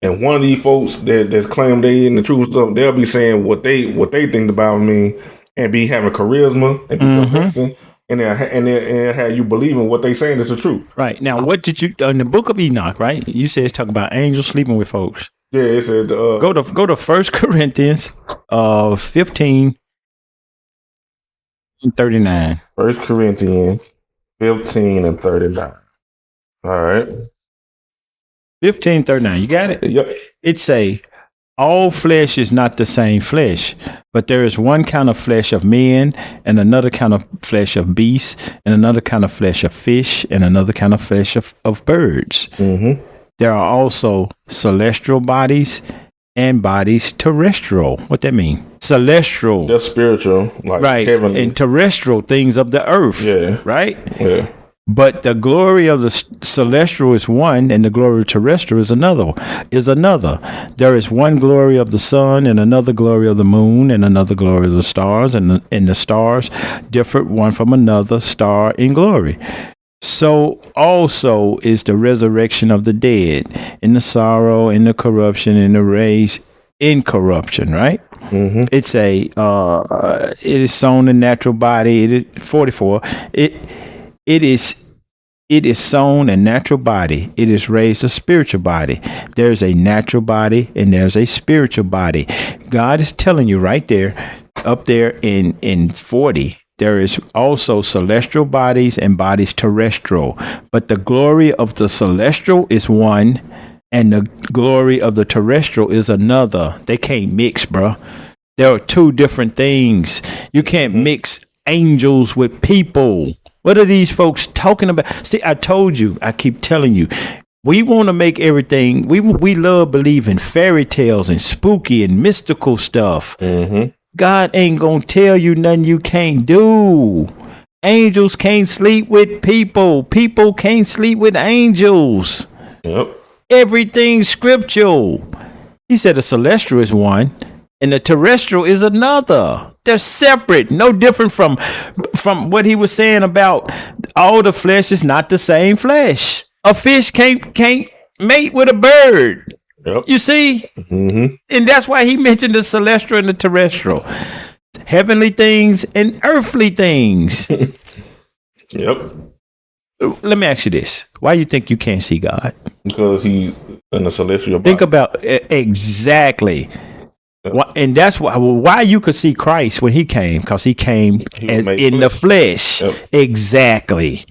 and one of these folks that's claim they in the truth stuff, they'll be saying what they think about me and be having charisma and be convincing, and they'll have you believing what they saying is the truth. Right. Now, what did you in the Book of Enoch, right? You said it's talking about angels sleeping with folks. Yeah, it said go to 1 Corinthians 15 and 39. 1 Corinthians 15 and 39. All right. 15:39. You got it? Yep. It say, all flesh is not the same flesh, but there is one kind of flesh of men, and another kind of flesh of beasts, and another kind of flesh of fish, and another kind of flesh of birds. There are also celestial bodies and bodies terrestrial. What that mean? Celestial. That's spiritual, like right? Heavenly. And terrestrial things of the earth. Yeah. Right. Yeah. But the glory of the celestial is one, and the glory of terrestrial is another. There is one glory of the sun, and another glory of the moon, and another glory of the stars, and the stars differ one from another star in glory. So also is the resurrection of the dead, in the sorrow, in the corruption, in the raised incorruption. Right. It's it is sown in natural body. It is 44. It is sown a natural body. It is raised a spiritual body. There's a natural body and there's a spiritual body. God is telling you right there, up there in 40, there is also celestial bodies and bodies terrestrial. But the glory of the celestial is one, and the glory of the terrestrial is another. They can't mix, bro. There are two different things. You can't mix angels with people. What are these folks talking about? See, I told you, I keep telling you, we want to make everything, we love believing fairy tales and spooky and mystical stuff. God ain't going to tell you nothing you can't do. Angels can't sleep with people. People can't sleep with angels. Yep. Everything's scriptural. He said the celestial is one and the terrestrial is another. They're separate, no different from what he was saying about all the flesh is not the same flesh. A fish can't mate with a bird. Yep. You see? And that's why he mentioned the celestial and the terrestrial. Heavenly things and earthly things. Yep. Let me ask you this. Why you think you can't see God? Because he's in the celestial body. Think about exactly. And that's why you could see Christ when he came, because he came as in the flesh. Yep. Exactly.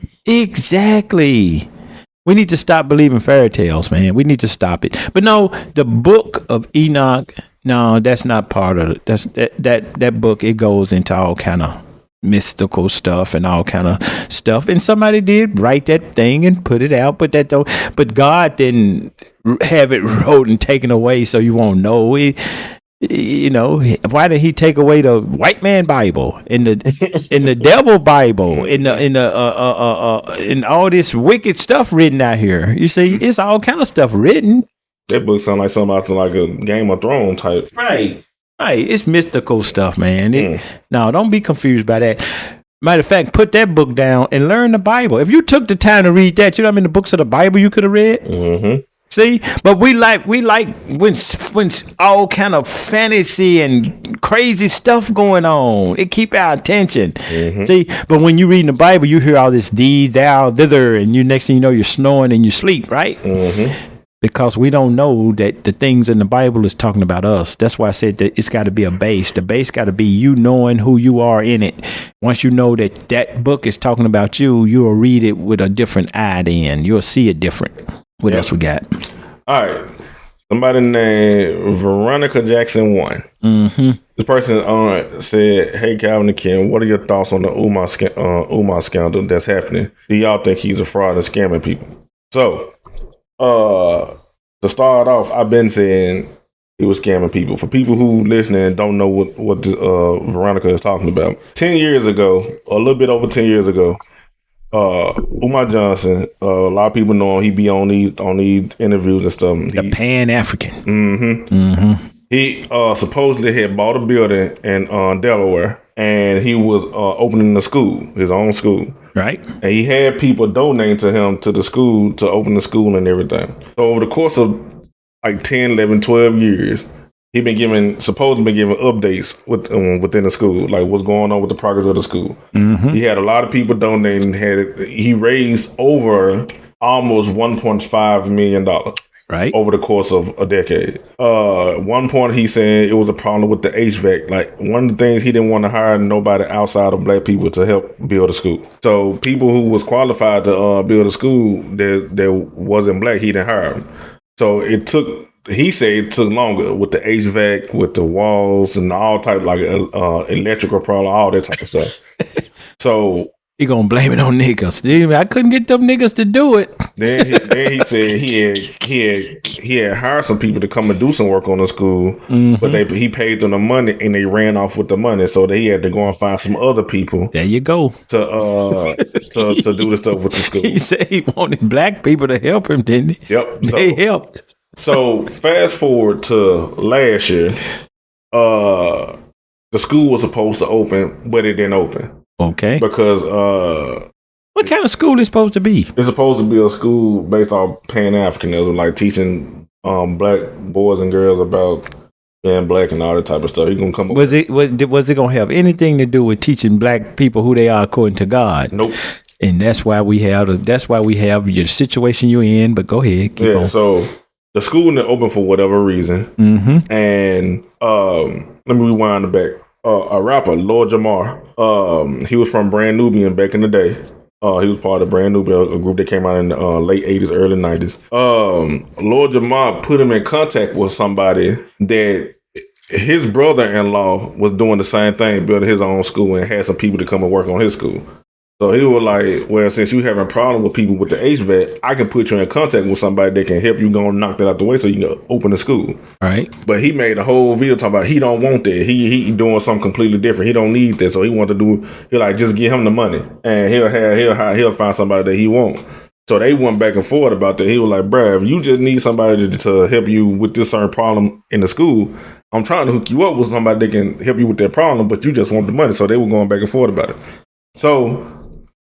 We need to stop believing fairy tales, man. We need to stop it. But no, the Book of Enoch, no, that's not part of it. That book, it goes into all kind of mystical stuff and all kind of stuff. And somebody did write that thing and put it out, but God didn't have it wrote and taken away so you won't know. Why did he take away the white man Bible and the devil Bible and all this wicked stuff written out here? You see, it's all kind of stuff written. That book sounds like something else like a Game of Thrones type. Right. It's mystical stuff, man. No, don't be confused by that. Matter of fact, put that book down and learn the Bible. If you took the time to read that, you know how many books of the Bible you could have read? Mm-hmm. See, but we like when all kind of fantasy and crazy stuff going on. It keep our attention. Mm-hmm. See, but when you read the Bible, you hear all this thee, thou, thither, and you next thing you know, you're snoring and you sleep, right? Mm-hmm. Because we don't know that the things in the Bible is talking about us. That's why I said that it's got to be a base. The base got to be you knowing who you are in it. Once you know that book is talking about you, you'll read it with a different eye then. You'll see it different. What else we got? All right. Somebody named Veronica Jackson 1. Mm-hmm. This person said, "Hey, Calvin and Ken, what are your thoughts on the Umar scandal that's happening? Do y'all think he's a fraud and scamming people?" So, to start off, I've been saying he was scamming people. For people who listening and don't know what Veronica is talking about, 10 years ago, a little bit over 10 years ago, Umar Johnson, a lot of people know him. He be on these interviews and stuff. The Pan-African. Mm-hmm. Mm-hmm. He supposedly had bought a building in Delaware, and he was opening a school, his own school. Right. And he had people donating to him to the school to open the school and everything. So over the course of like 10, 11, 12 years, he supposedly been giving updates within the school, like what's going on with the progress of the school. Mm-hmm. He had a lot of people donating. He raised over almost $1.5 million. Right. Over the course of a decade. At one point, he said it was a problem with the HVAC. Like, one of the things, he didn't want to hire nobody outside of black people to help build a school. So people who was qualified to build a school that wasn't black, he didn't hire them. So he said it took longer with the HVAC, with the walls, and all type like electrical problem, all that type of stuff. So he gonna blame it on niggas. I couldn't get them niggas to do it. Then he said he had hired some people to come and do some work on the school, mm-hmm. but he paid them the money and they ran off with the money, so he had to go and find some other people. There you go. To do the stuff with the school. He said he wanted black people to help him, didn't he? Yep. They helped. So fast forward to last year, the school was supposed to open, but it didn't open. Okay. Because what kind of school is supposed to be? It's supposed to be a school based on Pan-Africanism, like teaching black boys and girls about being black and all that type of stuff. He's gonna come up. Was it gonna have anything to do with teaching black people who they are according to God? Nope. And that's why we have your situation you're in. But go ahead, keep on. So the school didn't open for whatever reason, mm-hmm. and let me rewind the back. A rapper, Lord Jamar. He was from Brand Nubian back in the day. He was part of Brand Nubian, a group that came out in the late 80s, early 90s. Lord Jamar put him in contact with somebody that his brother-in-law was doing the same thing, building his own school, and had some people to come and work on his school. So he was like, well, since you having a problem with people with the HVAC, I can put you in contact with somebody that can help you go and knock that out the way so you can open the school. Right. But he made a whole video talking about he don't want that. He doing something completely different. He don't need that. So he want to do, he like, just give him the money and he'll find somebody that he want. So they went back and forth about that. He was like, bruh, if you just need somebody to help you with this certain problem in the school, I'm trying to hook you up with somebody that can help you with that problem, but you just want the money. So they were going back and forth about it. So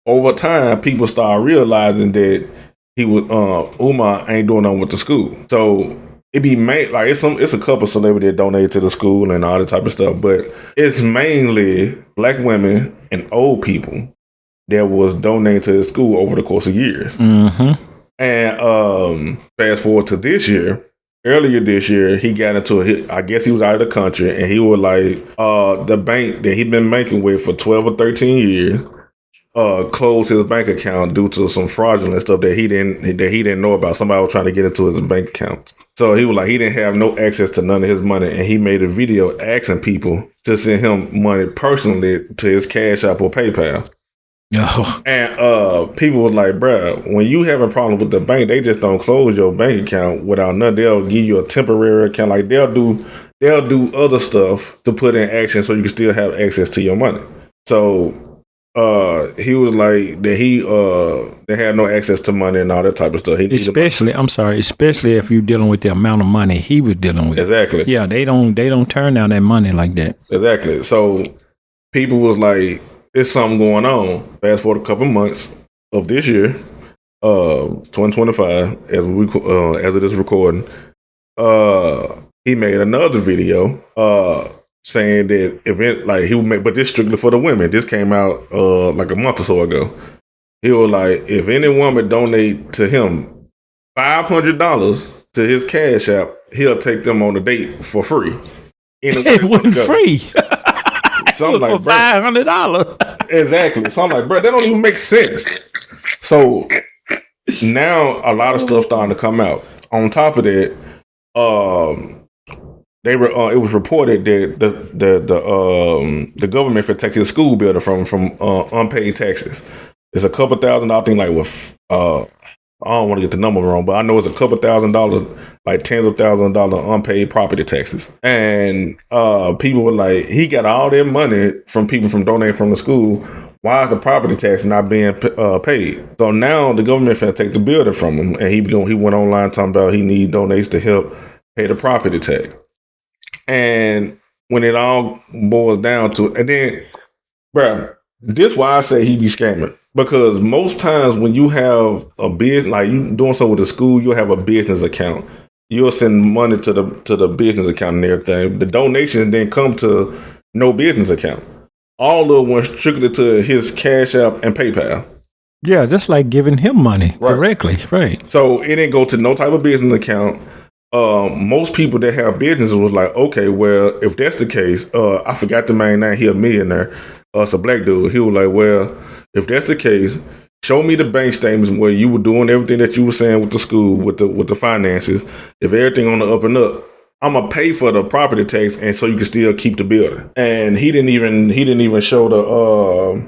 over time, people started realizing that he was Umar ain't doing nothing with the school. So it be like it's a couple of celebrities that donate to the school and all that type of stuff, but it's mainly black women and old people that was donating to the school over the course of years. Mm-hmm. And fast forward to this year. Earlier this year, he got into I guess he was out of the country, and he was like, the bank that he'd been banking with for 12 or 13 years. closed his bank account due to some fraudulent stuff that he didn't know about. Somebody was trying to get into his bank account. So he was like, he didn't have no access to none of his money, and he made a video asking people to send him money personally to his Cash App or PayPal. Oh. And people was like, bruh, when you have a problem with the bank, they just don't close your bank account without nothing. They'll give you a temporary account. Like they'll do other stuff to put in action so you can still have access to your money. So he was like that they had no access to money and all that type of stuff. Especially if you're dealing with the amount of money he was dealing with. Exactly. Yeah, they don't turn down that money like that. Exactly. So people was like, there's something going on. Fast forward a couple months of this year, 2025, as it is recording, he made another video saying that but this strictly for the women. This came out like a month or so ago. He was like, if any woman donate to him $500 to his Cash App, he'll take them on a date for free. It wasn't free. So I'm like, for $500. Exactly. So I'm like, bro, that don't even make sense. So now a lot of stuff starting to come out. On top of that, it was reported that the government for taking the school building from unpaid taxes. It's a couple $1,000 thing, like with I don't want to get the number wrong, but I know it's a couple $1,000, like tens of thousands of dollars unpaid property taxes. And people were like, he got all their money from people from donating from the school. Why is the property tax not being paid? So now the government finna take the building from him, and he went online talking about he need donations to help pay the property tax. And when it all boils down to, and then, bruh, this why I say he be scamming. Because most times when you have a business, like you doing something with the school, you'll have a business account. You'll send money to the business account and everything. The donations then come to no business account. All of them went strictly to his Cash App and PayPal. Yeah, just like giving him money directly, right? So it didn't go to no type of business account. Most people that have businesses was like, okay, well, if that's the case, I forgot the main name. He a millionaire. It's a black dude. He was like, well, if that's the case, show me the bank statements where you were doing everything that you were saying with the school, with the finances. If everything on the up and up, I'm gonna pay for the property tax, and so you can still keep the building. And he didn't even show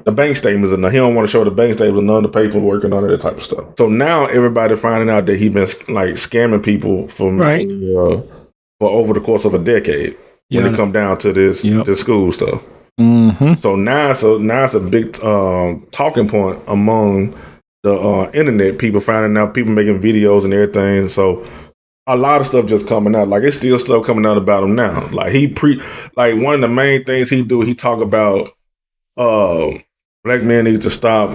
the bank statements, and he don't want to show the bank statements and none of the paperwork and none of that type of stuff. So now everybody finding out that he been like scamming people for over the course of a decade when it come down to this school stuff. Mm-hmm. So now it's a big talking point among the internet. People finding out, people making videos and everything. So a lot of stuff just coming out. Like it's still stuff coming out about him now. Like like one of the main things he talk about black men need to stop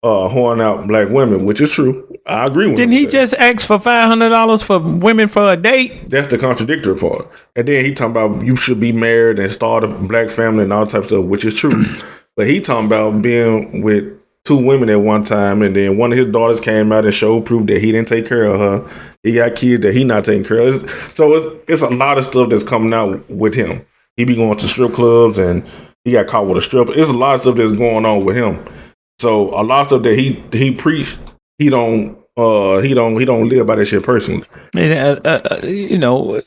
whoring out black women, which is true. I agree with him. Didn't he just ask for $500 for women for a date? That's the contradictory part. And then he talking about you should be married and start a black family and all types of stuff, which is true. But he talking about being with two women at one time, and then one of his daughters came out and showed proof that he didn't take care of her. He got kids that he not taking care of. So it's a lot of stuff that's coming out with him. He be going to strip clubs and he got caught with a stripper. It's a lot of stuff that's going on with him. So a lot of stuff that he preached, he don't live by that shit personally. And,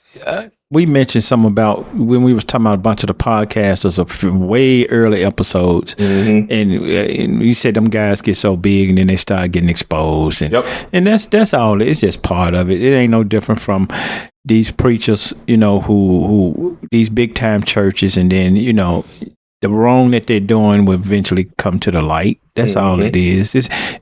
we mentioned something about when we was talking about a bunch of the podcasters of way early episodes, and you said them guys get so big and then they start getting exposed, and that's all. It's just part of it. It ain't no different from these preachers, who these big time churches, and then the wrong that they're doing will eventually come to the light. That's all it is.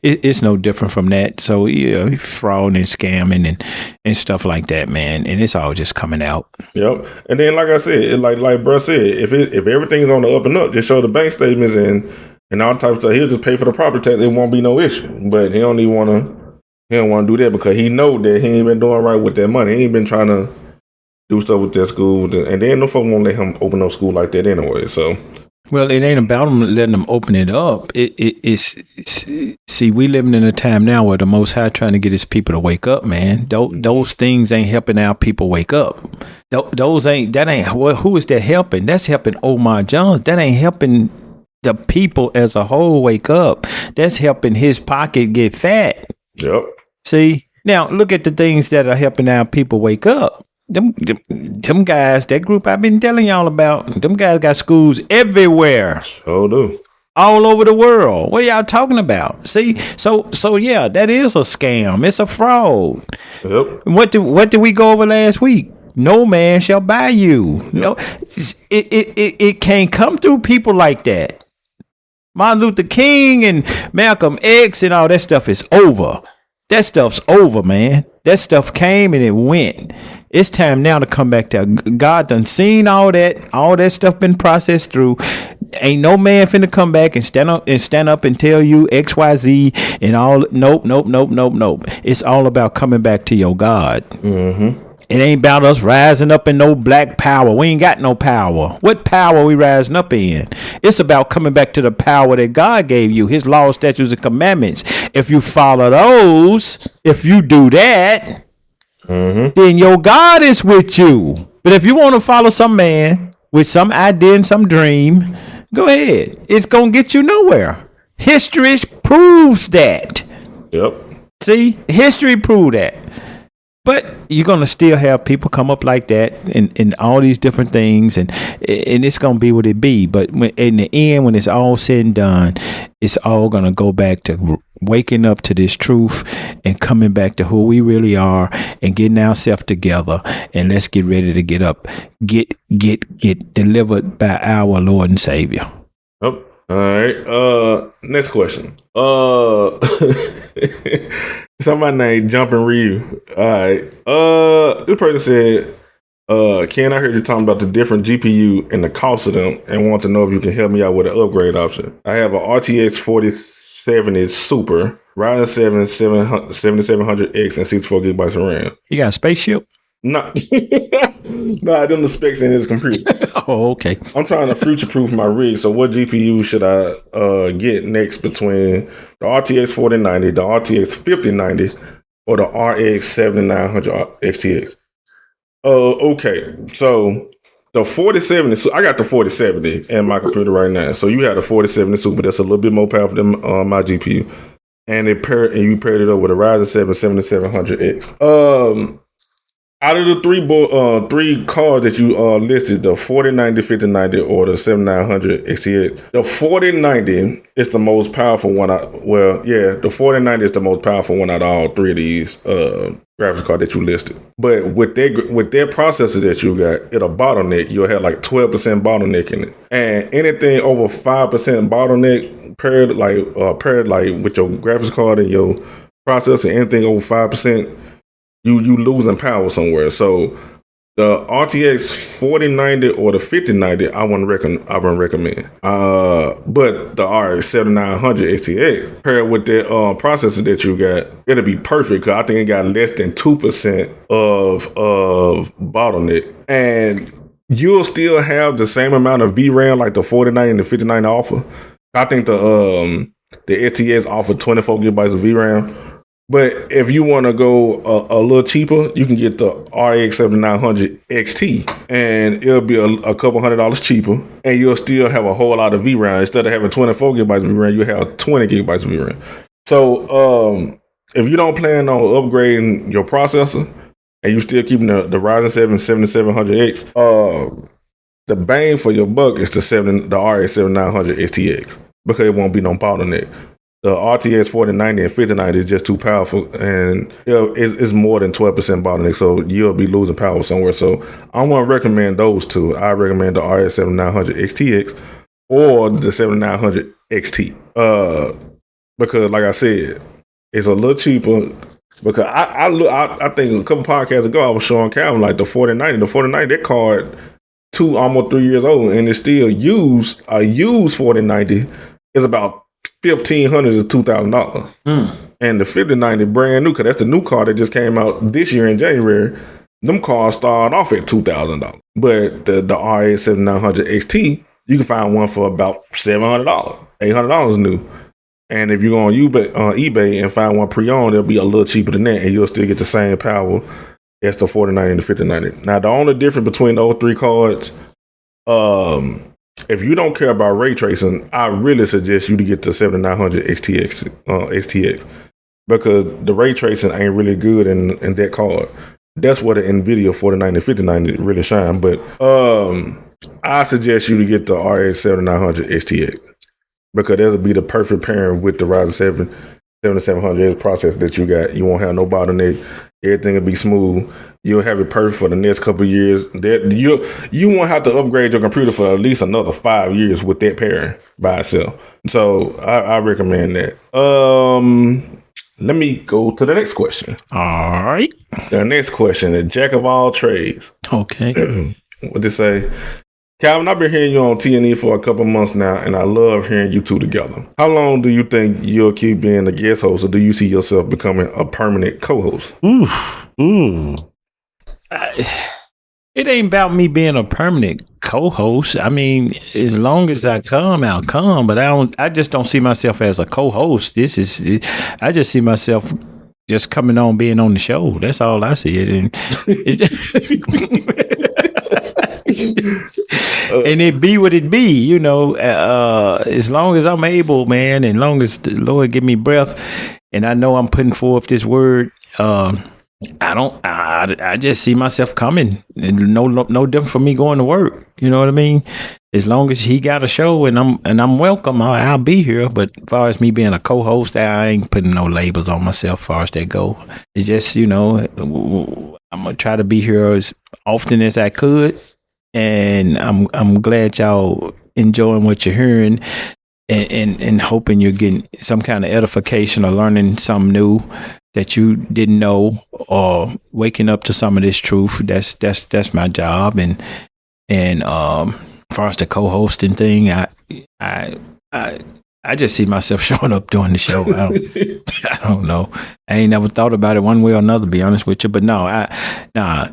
It's no different from that. So fraud and scamming and stuff like that, man. And it's all just coming out. Yep. And then, like I said, like bro said, if everything's on the up and up, just show the bank statements and all types of stuff. He'll just pay for the property tax. It won't be no issue. But he don't want to do that because he know that he ain't been doing right with that money. He ain't been trying to do stuff with that school, and then no folk won't let him open no school like that anyway. So. Well, it ain't about them letting them open it up. It's see, we living in a time now where the Most High trying to get his people to wake up, man. Those things ain't helping our people wake up. Who is that helping? That's helping Umar Johnson. That ain't helping the people as a whole wake up. That's helping his pocket get fat. Yep. See, now look at the things that are helping our people wake up. Them guys, that group I've been telling y'all about, them guys got schools everywhere. Oh, do. All over the world. What are y'all talking about? See, so yeah, that is a scam. It's a fraud. Yep. What did we go over last week? No man shall buy you. Yep. No, it can't come through people like that. Martin Luther King and Malcolm X and all that stuff is over. That stuff's over, man. That stuff came and it went. It's time now to come back to God. Done seen all that stuff been processed through. Ain't no man finna come back and stand up and tell you XYZ and all. Nope. It's all about coming back to your God. Mm-hmm. It ain't about us rising up in no black power. We ain't got no power. What power we rising up in? It's about coming back to the power that God gave you, his laws, statutes, and commandments. If you follow those, if you do that, then your God is with you. But if you want to follow some man with some idea and some dream, go ahead. It's going to get you nowhere. History proves that. Yep. See, history proved that. But you're going to still have people come up like that and all these different things. And it's going to be what it be. But in the end, when it's all said and done, it's all going to go back to waking up to this truth and coming back to who we really are and getting ourselves together. And let's get ready to get up. Get delivered by our Lord and Savior. Yep. All right. Next question. Somebody named Jumping Ryu. All right. This person said, Ken, I heard you talking about the different GPU and the cost of them and want to know if you can help me out with an upgrade option. I have a RTX 4070 Super, Ryzen 7 7700X and 64 gigabytes of RAM. You got a spaceship? No. Nah, them the specs in his computer. Oh, okay. I'm trying to future-proof my rig, so what GPU should I get next between the RTX 4090, the RTX 5090, or the RX 7900 XTX? Okay, so the 4070, so I got the 4070 in my computer right now. So you had a 4070 Super, that's a little bit more powerful than my GPU. And you paired it up with a Ryzen 7 7700X. Out of the three cards that you listed, the 4090, 5090, or the 7900 XTX, the 4090 is the most powerful one. The 4090 is the most powerful one out of all three of these graphics cards that you listed. But with their processor that you got, it'll bottleneck. You'll have like 12% bottleneck in it, and anything over 5% bottleneck paired with your graphics card and your processor, anything over 5%. You losing power somewhere. So the RTX 4090 or the 5090, I wouldn't recommend. But the RX 7900 XTX paired with the processor that you got, it'll be perfect because I think it got less than 2% of bottleneck, and you'll still have the same amount of VRAM like the 4090 and the 5090 offer. I think the STX offer 24 gigabytes of VRAM. But if you want to go a little cheaper, you can get the RX 7900 XT, and it'll be a couple $100 cheaper, and you'll still have a whole lot of VRAM. Instead of having 24 gigabytes of VRAM, you have 20 gigabytes of VRAM. So if you don't plan on upgrading your processor, and you still keeping the Ryzen 7 7700X, the bang for your buck is the RX 7900 XTX, because it won't be no bottleneck. The RTX 4090 and 5090 is just too powerful, and it's more than 12% bottleneck, so you'll be losing power somewhere. So I want to recommend those two. I recommend the RX 7900 XTX or the 7900 XT, because like I said, it's a little cheaper. Because I think a couple podcasts ago I was showing Calvin like the 4090, that card almost 3 years old, and it's still used. A used 4090 is about $1,500 to $2,000, and the 5090 brand new, because that's the new car that just came out this year in January. Them cars start off at $2,000, but the RX 7900 XT, you can find one for about $700, $800 new. And if you go on eBay and find one pre-owned, it'll be a little cheaper than that, and you'll still get the same power as the 4090 and the 5090. Now, the only difference between those three cards, if you don't care about ray tracing, I really suggest you to get the 7900 XTX because the ray tracing ain't really good in that card. That's where the NVIDIA 4090 5090 really shine. But I suggest you to get the RX 7900 XTX because that'll be the perfect pairing with the Ryzen 7 7700X processor that you got. You won't have no bottleneck. Everything will be smooth. You'll have it perfect for the next couple of years. That you won't have to upgrade your computer for at least another 5 years with that pairing by itself. So I recommend that. Let me go to the next question. All right. The next question, the jack of all trades. Okay. What they say? Calvin, I've been hearing you on T&E for a couple months now, and I love hearing you two together. How long do you think you'll keep being a guest host, or do you see yourself becoming a permanent co-host? It ain't about me being a permanent co-host. I mean, as long as I come, I'll come. But I just don't see myself as a co-host. I just see myself just coming on, being on the show. That's all I see it. And it be what it be, you know. As long as I'm able, man, and long as the Lord give me breath, and I know I'm putting forth this word. I just see myself coming. No different from me going to work. You know what I mean? As long as he got a show and I'm welcome, I'll be here. But as far as me being a co-host, I ain't putting no labels on myself as far as that go. It's just, you know, I'm gonna try to be here as often as I could. And I'm glad y'all enjoying what you're hearing and hoping you're getting some kind of edification or learning something new that you didn't know, or waking up to some of this truth. That's my job. And as far as the co-hosting thing, I just see myself showing up doing the show. I don't know. I ain't never thought about it one way or another, to be honest with you. But no,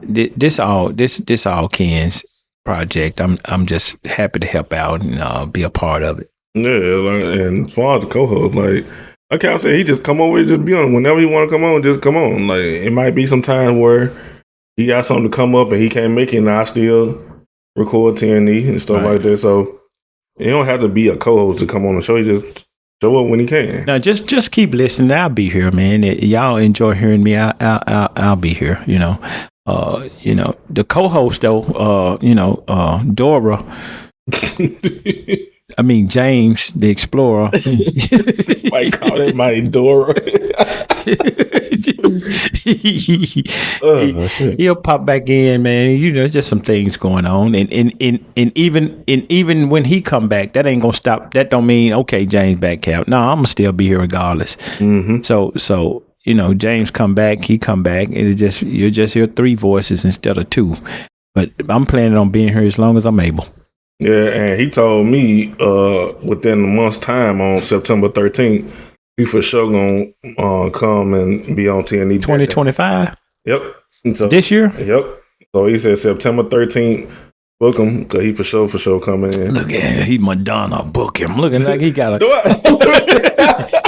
this all Ken's project. I'm just happy to help out and be a part of it. Yeah, and as far as the co-host, like I said, he just come over and just be on. Whenever he want to come on, just come on. Like, it might be some time where he got something to come up and he can't make it, and I still record T&E and stuff like that. So you don't have to be a co-host to come on the show. You just show up when he can. Now, just keep listening. I'll be here, man. Y'all enjoy hearing me. I'll be here. You know, the co-host though. Dora. I mean, James, the explorer. Might call it my Dora. He'll pop back in, man. You know, it's just some things going on, and even when he come back, that ain't gonna stop. That don't mean okay, James back out. No, I'm gonna still be here regardless. Mm-hmm. So you know, James come back, he come back, and you'll just hear 3 voices instead of 2. But I'm planning on being here as long as I'm able. Yeah, and he told me within a month's time on September 13th, he for sure gonna come and be on TNE. 2025? Yep. So, this year? Yep. So he said September 13th, book him, because he for sure coming in. Look at him. He Madonna, book him. Looking like he got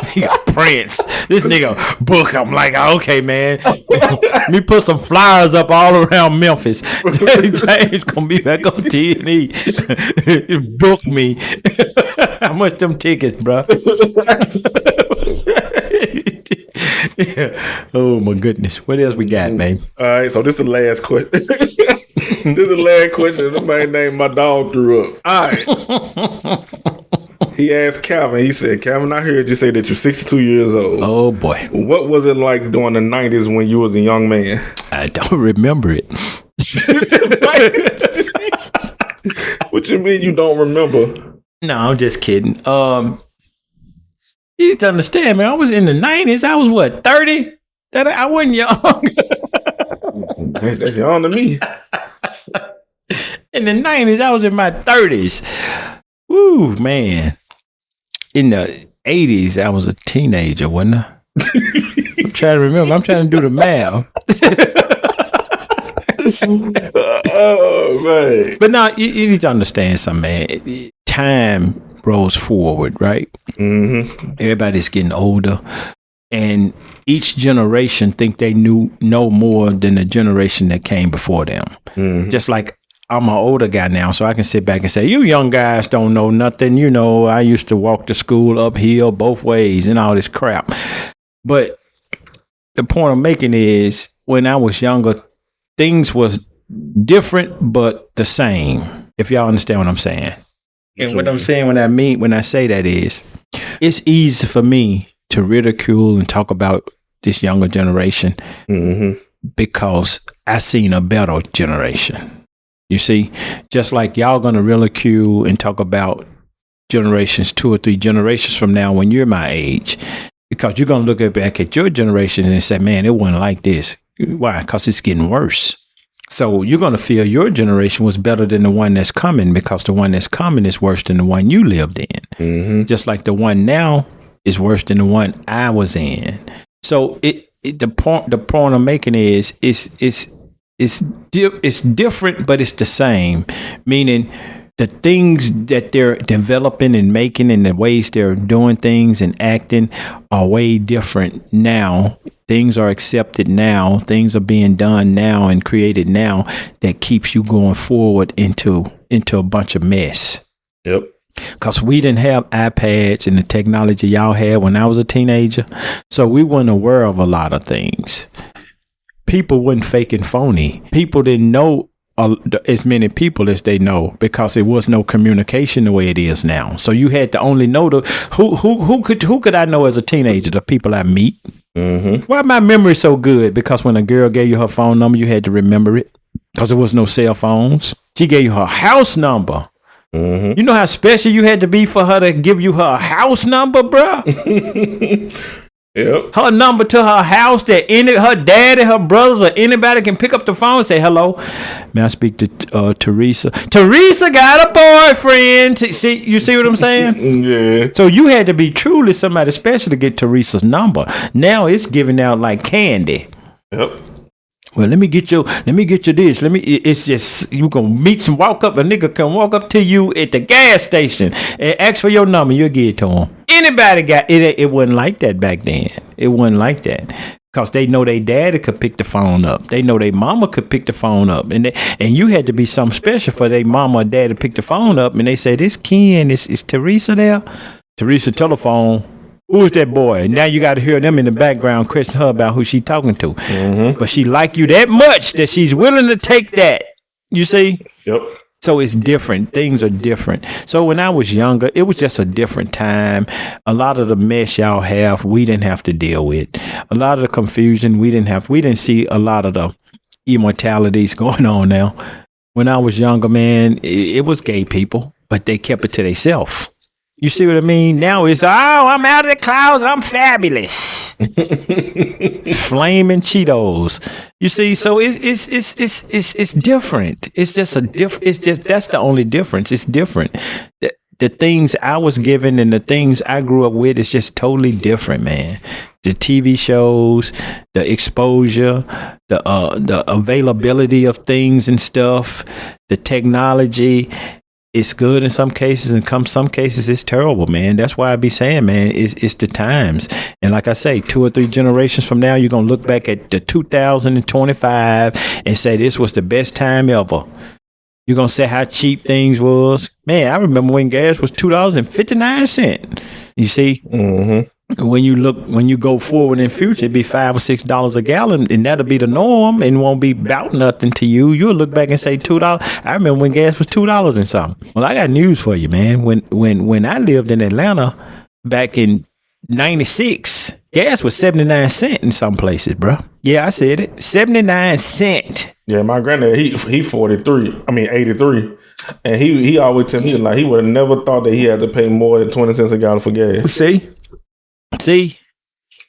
he got Prince. This nigga book him. Like, okay, man. Let me put some flyers up all around Memphis. James gonna be back on T&E. Book me. How much them tickets, bro? Yeah. Oh my goodness. What else we got, man? All right, so this is the last question. This is the last question. The man named my dog threw up. All right. He asked Calvin, he said, Calvin, I heard you say that you're 62 years old. Oh boy. What was it like during the 90s when you was a young man? I don't remember it. What you mean you don't remember? No, I'm just kidding. You need to understand, man. I was in the 90s. I was what, 30? I wasn't young. That's young to me. In the 90s, I was in my 30s. Woo, man. In the 80s, I was a teenager, wasn't I? I'm trying to remember. I'm trying to do the math. Oh, man. But now, you need to understand something, man. Time rolls forward, right? Mm-hmm. Everybody's getting older. And each generation think they know more than the generation that came before them. Mm-hmm. Just like I'm an older guy now, so I can sit back and say, you young guys don't know nothing. You know, I used to walk to school uphill both ways and all this crap. But the point I'm making is when I was younger, things was different but the same, if y'all understand what I'm saying. And what I'm saying when I say that is, it's easy for me to ridicule and talk about this younger generation because I seen a better generation. You see, just like y'all gonna ridicule and talk about generations, 2 or 3 generations from now when you're my age, because you're gonna look back at your generation and say, man, it wasn't like this. Why? Because it's getting worse. So you're gonna feel your generation was better than the one that's coming because the one that's coming is worse than the one you lived in. Just like the one now is worse than the one I was in. So the point I'm making is it's different, but it's the same. Meaning the things that they're developing and making and the ways they're doing things and acting are way different now. Things are accepted now. Things are being done now and created now that keeps you going forward into a bunch of mess. Yep. Because we didn't have iPads and the technology y'all had when I was a teenager. So we weren't aware of a lot of things. People weren't fake and phony. People didn't know as many people as they know because there was no communication the way it is now. So you had to only know who could I know as a teenager? The people I meet. Why my memory so good? Because when a girl gave you her phone number, you had to remember it because there was no cell phones. She gave you her house number. You know how special you had to be for her to give you her house number, bruh? Yep. Her number to her house that her daddy, her brothers, or anybody can pick up the phone and say, hello, may I speak to Teresa? Teresa got a boyfriend. You see what I'm saying? Yeah. So you had to be truly somebody special to get Teresa's number. Now it's giving out like candy. Yep. Well, let me get you this. It's just, you can walk up, a nigga can walk up to you at the gas station and ask for your number, you'll give it to him. Anybody got it. It wasn't like that back then. It wasn't like that. Because they know their daddy could pick the phone up. They know their mama could pick the phone up. And you had to be something special for their mama or daddy to pick the phone up. And they say, this Ken, is Teresa there? Teresa telephone. Who is that boy? And now you got to hear them in the background question her about who she talking to. But she like you that much that she's willing to take that. You see? Yep. So it's different. Things are different. So when I was younger, it was just a different time. A lot of the mess y'all have, we didn't have to deal with. A lot of the confusion, we didn't see a lot of the immortalities going on now. When I was younger, man, it was gay people, but they kept it to themselves. You see what I mean? Now it's, I'm out of the clouds. I'm fabulous. Flaming Cheetos. You see, so it's different. It's just that's the only difference. It's different. The things I was given and the things I grew up with is just totally different, man. The TV shows, the exposure, the availability of things and stuff, the technology. It's good in some cases, and some cases it's terrible, man. That's why I be saying, man, it's the times. And like I say, 2 or 3 generations from now, you're gonna look back at the 2025 and say this was the best time ever. You're gonna say how cheap things was. Man, I remember when gas was $2.59. You see? When you go forward in future, it'd be $5 or $6 a gallon, and that'll be the norm, and won't be about nothing to you. You'll look back and say $2. I remember when gas was $2 and something. Well, I got news for you, man. When I lived in Atlanta back in '96, gas was 79 cents in some places, bro. Yeah, I said it, 79 cents. Yeah, my granddad, he 83, and he always tell me like he would have never thought that he had to pay more than 20 cents a gallon for gas. See,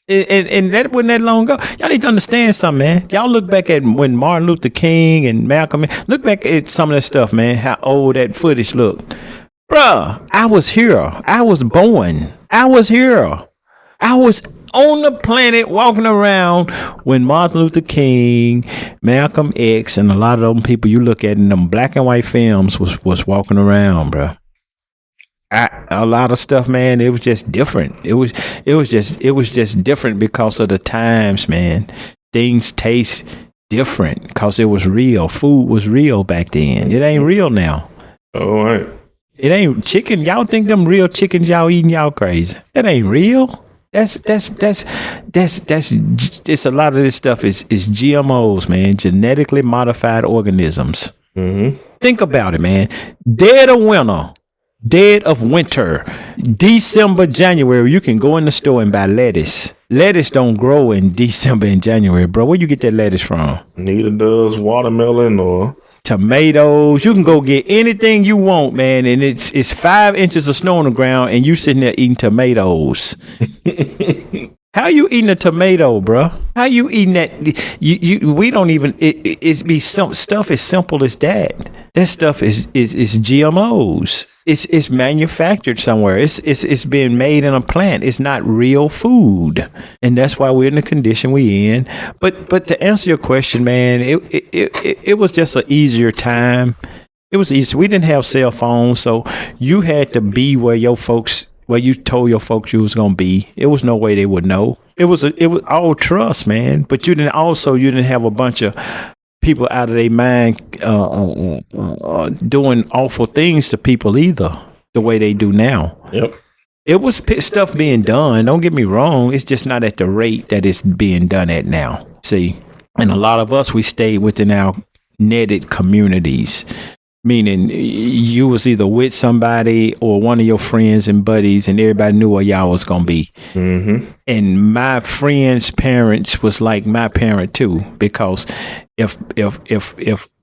and that wasn't that long ago. Y'all need to understand something, man. Y'all look back at when Martin Luther King and Malcolm, look back at some of that stuff, man, how old that footage looked. Bruh, I was here. I was born. I was here. I was on the planet walking around when Martin Luther King, Malcolm X, and a lot of them people you look at in them black and white films was walking around, bruh. A lot of stuff, man, it was just different. It was just different because of the times, man. Things taste different because it was real. Food was real back then. It ain't real now. All right. It ain't chicken. Y'all think them real chickens y'all eating, y'all crazy. That ain't real. That's a lot of this stuff is GMOs, man. Genetically modified organisms. Think about it, man. Dead of winter, December, January, you can go in the store and buy lettuce. Lettuce don't grow in December and January, bro. Where you get that lettuce from? Neither does watermelon or tomatoes. You can go get anything you want, man, and it's 5 inches of snow on the ground, and you sitting there eating tomatoes. How you eating a tomato, bro? How you eating that? We don't even. It's be some stuff as simple as that. That stuff is GMOs. It's manufactured somewhere. It's being made in a plant. It's not real food, and that's why we're in the condition we in. But to answer your question, man, it was just an easier time. It was easy. We didn't have cell phones, so you had to be where you told your folks you was gonna be. It was no way they would know. It was all trust, man. But you didn't have a bunch of people out of their mind doing awful things to people either, the way they do now. Yep. It was stuff being done. Don't get me wrong. It's just not at the rate that it's being done at now. See, and a lot of us, we stayed within our netted communities. Meaning you was either with somebody or one of your friends and buddies, and everybody knew where y'all was gonna be. And my friend's parents was like my parent too, because if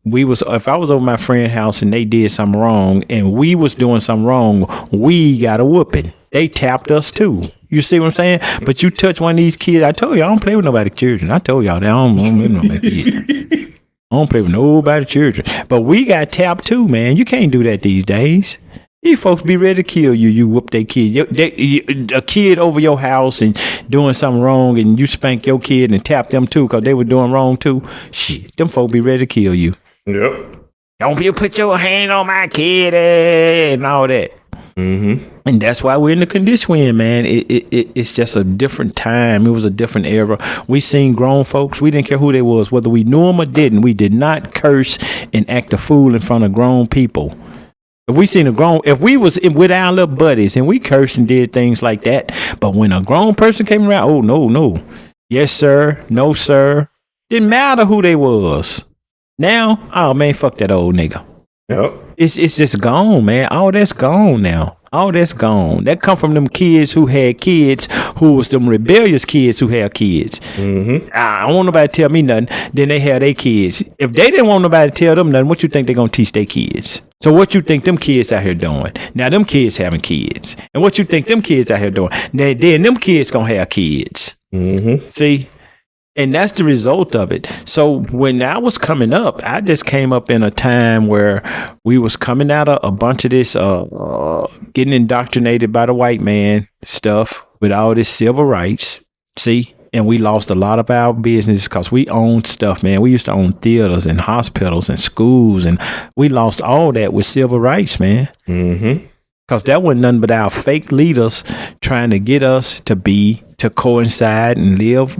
I was over my friend's house and they did something wrong and we was doing something wrong, we got a whooping. They tapped us too. You see what I'm saying? But you touch one of these kids, I told you I don't play with nobody's children. I told y'all that I don't play with nobody's kids. I don't play with nobody's children. But we got tapped too, man. You can't do that these days. These folks be ready to kill you. You whoop their kid. A kid over your house and doing something wrong, and you spank your kid and tap them too because they were doing wrong too. Shit, them folks be ready to kill you. Yep. Don't you put your hand on my kid and all that. And that's why we're in the condition we're in, man. It's just a different time. It was a different era. We seen grown folks. We didn't care who they was, whether we knew them or didn't. We did not curse and act a fool in front of grown people. If we was with our little buddies and we cursed and did things like that, but when a grown person came around, oh no, yes sir, no sir, didn't matter who they was. Now, oh man, fuck that old nigga. Yep. It's just gone, man. All that's gone now. All that's gone. That come from them kids who had kids, who was them rebellious kids who had kids. I don't want nobody to tell me nothing. Then they had their kids. If they didn't want nobody to tell them nothing, what you think they're going to teach their kids? So what you think them kids out here doing? Now them kids having kids. And what you think them kids out here doing? Then them kids going to have kids. See? And that's the result of it. So when I was coming up, I just came up in a time where we was coming out of a bunch of this getting indoctrinated by the white man stuff with all this civil rights. See? And we lost a lot of our business because we owned stuff, man. We used to own theaters and hospitals and schools, and we lost all that with civil rights, man. Because that wasn't nothing but our fake leaders trying to get us to coincide and live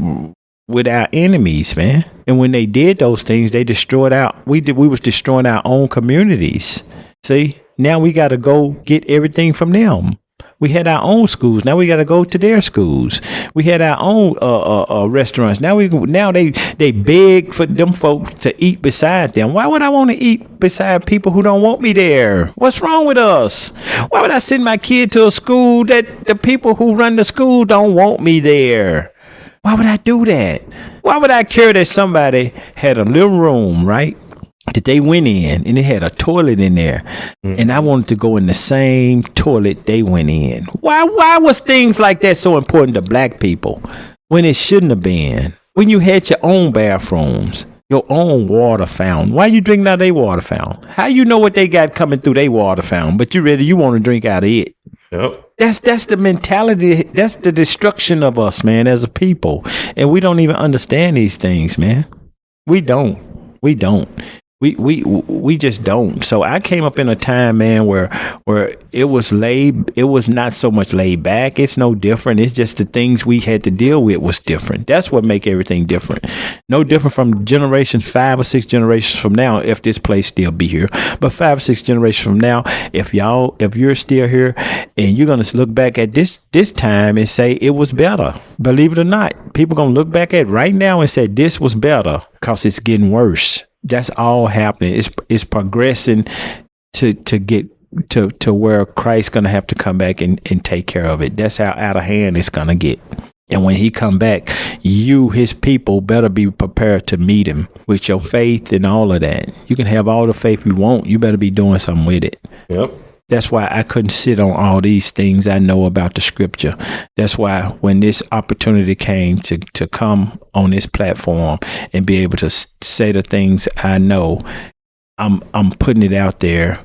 with our enemies, man. And when they did those things, they destroyed we was destroying our own communities. See, now we got to go get everything from them. We had our own schools. Now we got to go to their schools. We had our own restaurants. Now they beg for them folks to eat beside them. Why would I want to eat beside people who don't want me there? What's wrong with us? Why would I send my kid to a school that the people who run the school don't want me there? Why would I do that? Why would I care that somebody had a little room, right, that they went in and it had a toilet in there, and I wanted to go in the same toilet they went in? Why was things like that so important to black people when it shouldn't have been? When you had your own bathrooms, your own water fountain, why you drink out of their water fountain? How you know what they got coming through their water fountain, but you want to drink out of it? Yep. That's the mentality. That's the destruction of us, man, as a people. And we don't even understand these things, man. We don't. We just don't. So I came up in a time, man, where it was not so much laid back. It's no different. It's just the things we had to deal with was different. That's what make everything different. No different from generations, 5 or 6 generations from now, if this place still be here. But 5 or 6 generations from now, if you're still here and you're gonna look back at this time and say it was better. Believe it or not, people gonna look back at right now and say this was better because it's getting worse. That's all happening. It's progressing to get to where Christ's gonna have to come back and take care of it. That's how out of hand it's gonna get. And when he come back, you, his people, better be prepared to meet him with your faith and all of that. You can have all the faith you want. You better be doing something with it. Yep. That's why I couldn't sit on all these things I know about the scripture. That's why when this opportunity came to come on this platform and be able to say the things I know, I'm putting it out there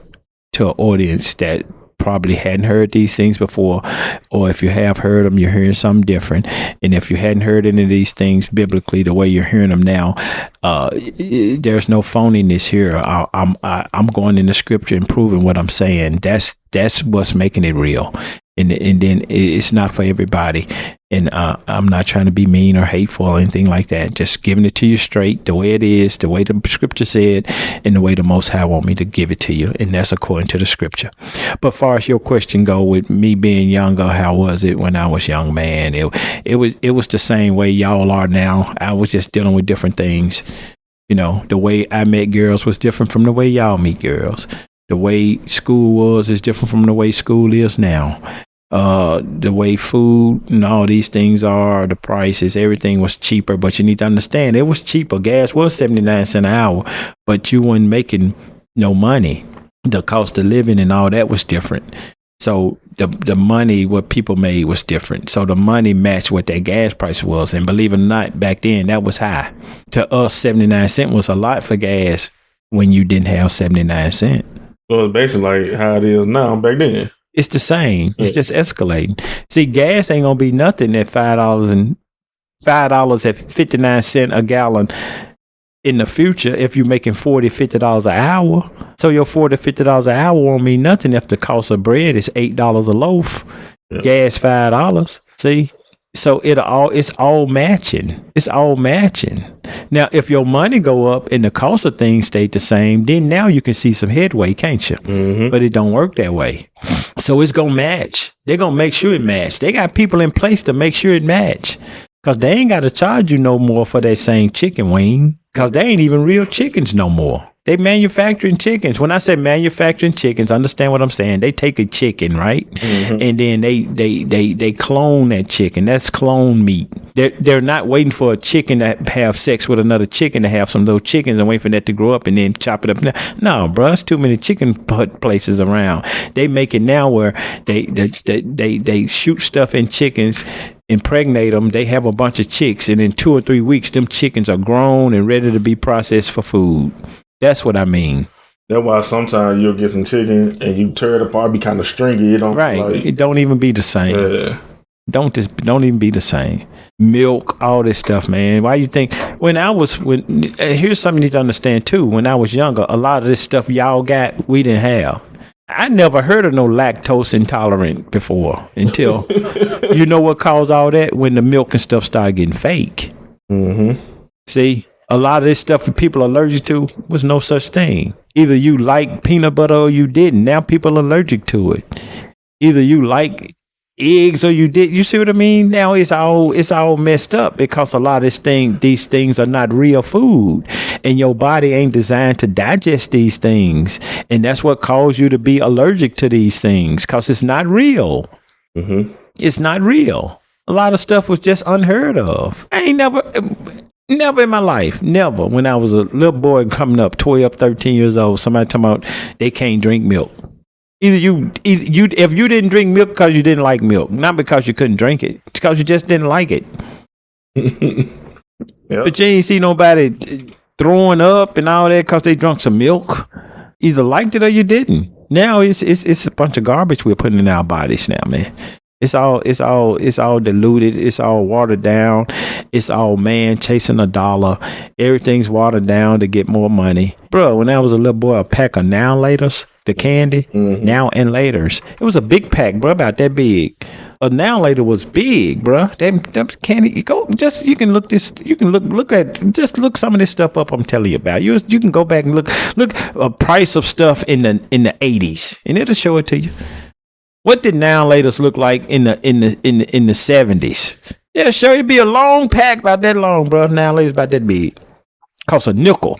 to an audience that probably hadn't heard these things before, or if you have heard them, you're hearing something different. And if you hadn't heard any of these things biblically the way you're hearing them now, there's no phoniness here. I'm going in the scripture and proving what I'm saying. That's what's making it real. And then it's not for everybody. And I'm not trying to be mean or hateful or anything like that. Just giving it to you straight, the way it is, the way the scripture said, and the way the Most High want me to give it to you. And that's according to the scripture. But far as your question go, with me being younger, how was it when I was young, man? It was the same way y'all are now. I was just dealing with different things. You know, the way I met girls was different from the way y'all meet girls. The way school is different from the way school is now. The way food and all these things are, the prices, everything was cheaper. But you need to understand, it was cheaper. Gas was 79 cents an hour, but you weren't making no money. The cost of living and all that was different. So the money, what people made was different. So the money matched what that gas price was. And believe it or not, back then, that was high. To us, 79 cents was a lot for gas when you didn't have 79 cents. So it's basically like how it is now back then. It's the same. It's just escalating. See, gas ain't gonna be nothing at $5 at 59 cents a gallon in the future if you're making $40, $50 an hour. So your $40, $50 an hour won't mean nothing if the cost of bread is $8 a loaf. Yeah. Gas $5. See? So it's all matching. It's all matching. Now, if your money go up and the cost of things stayed the same, then now you can see some headway, can't you? Mm-hmm. But it don't work that way. So it's gonna match. They're gonna make sure it match. They got people in place to make sure it match. Cause they ain't gotta charge you no more for that same chicken wing. Cause they ain't even real chickens no more. They manufacturing chickens. When I say manufacturing chickens, understand what I'm saying. They take a chicken, right? Mm-hmm. And then they clone that chicken. That's clone meat. They're not waiting for a chicken to have sex with another chicken to have some little chickens and wait for that to grow up and then chop it up. No, bro, it's too many chicken places around. They make it now where they shoot stuff in chickens, impregnate them. They have a bunch of chicks, and in 2 or 3 weeks, them chickens are grown and ready to be processed for food. That's what I mean. That's why sometimes you'll get some chicken and you tear it apart, be kind of stringy. It don't it don't even be the same. Yeah. Don't even be the same. Milk, all this stuff, man. Why you think here's something you need to understand too. When I was younger, a lot of this stuff y'all got, we didn't have. I never heard of no lactose intolerant before until you know what caused all that? When the milk and stuff started getting fake. Mm-hmm. See? A lot of this stuff that people are allergic to was no such thing. Either you like peanut butter or you didn't. Now people are allergic to it. Either you like eggs or you did. You see what I mean? Now it's all messed up because a lot of these things are not real food, and your body ain't designed to digest these things, and that's what caused you to be allergic to these things because it's not real. Mm-hmm. It's not real. A lot of stuff was just unheard of. I ain't Never in my life, never. When I was a little boy coming up, 12, 13 years old, somebody talking about they can't drink milk. Either you, if you didn't drink milk because you didn't like milk, not because you couldn't drink it, because you just didn't like it. Yep. But you ain't see nobody throwing up and all that because they drunk some milk. Either liked it or you didn't. Now it's a bunch of garbage we're putting in our bodies now, man. It's all diluted. It's all watered down. It's all man chasing a dollar. Everything's watered down to get more money. Bro, when I was a little boy, a pack of Now and Laters, the candy, Now and Laters. It was a big pack, bro, about that big. A Now and Later was big, bro. That candy, you can look some of this stuff up I'm telling you about. You can go back and look a price of stuff in the 80s, and it'll show it to you. What did Now and Laters look like in the 70s? Yeah, sure, it'd be a long pack about that long, bro. Now and Laters about that big. Cost a nickel.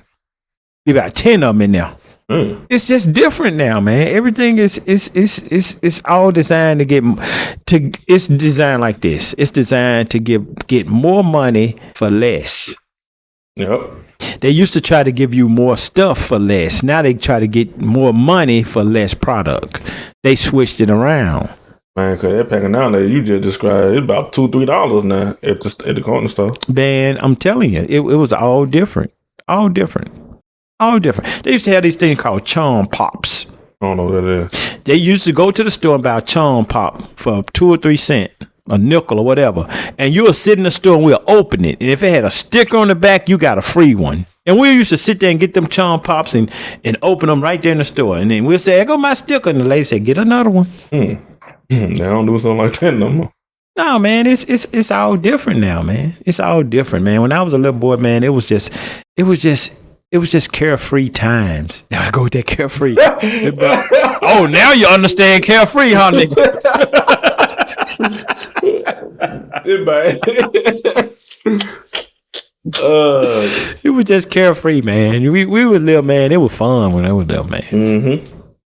Be about 10 of them in there. It's just different now, man. Everything is all designed it's designed like this. It's designed to get more money for less. Yep. They used to try to give you more stuff for less. Now they try to get more money for less product. They switched it around. Man, cause that pack of Now that you just described, it's about $2-3 now at the corner store. Man, I'm telling you, it was all different. All different. They used to have these things called charm pops. I don't know what that is. They used to go to the store and buy a charm pop for 2 or 3 cents, a nickel or whatever. And you would sit in the store and we'll open it. And if it had a sticker on the back, you got a free one. And we used to sit there and get them charm pops and open them right there in the store. And then we'll say, "I got my sticker." And the lady said, "Get another one." They don't do something like that no more. No, man, it's all different now, man. It's all different, man. When I was a little boy, man, it was just carefree times. I go with that carefree. Oh, now you understand carefree, huh, nigga? It was just carefree, man. We would live, man. It was fun when I was there, man.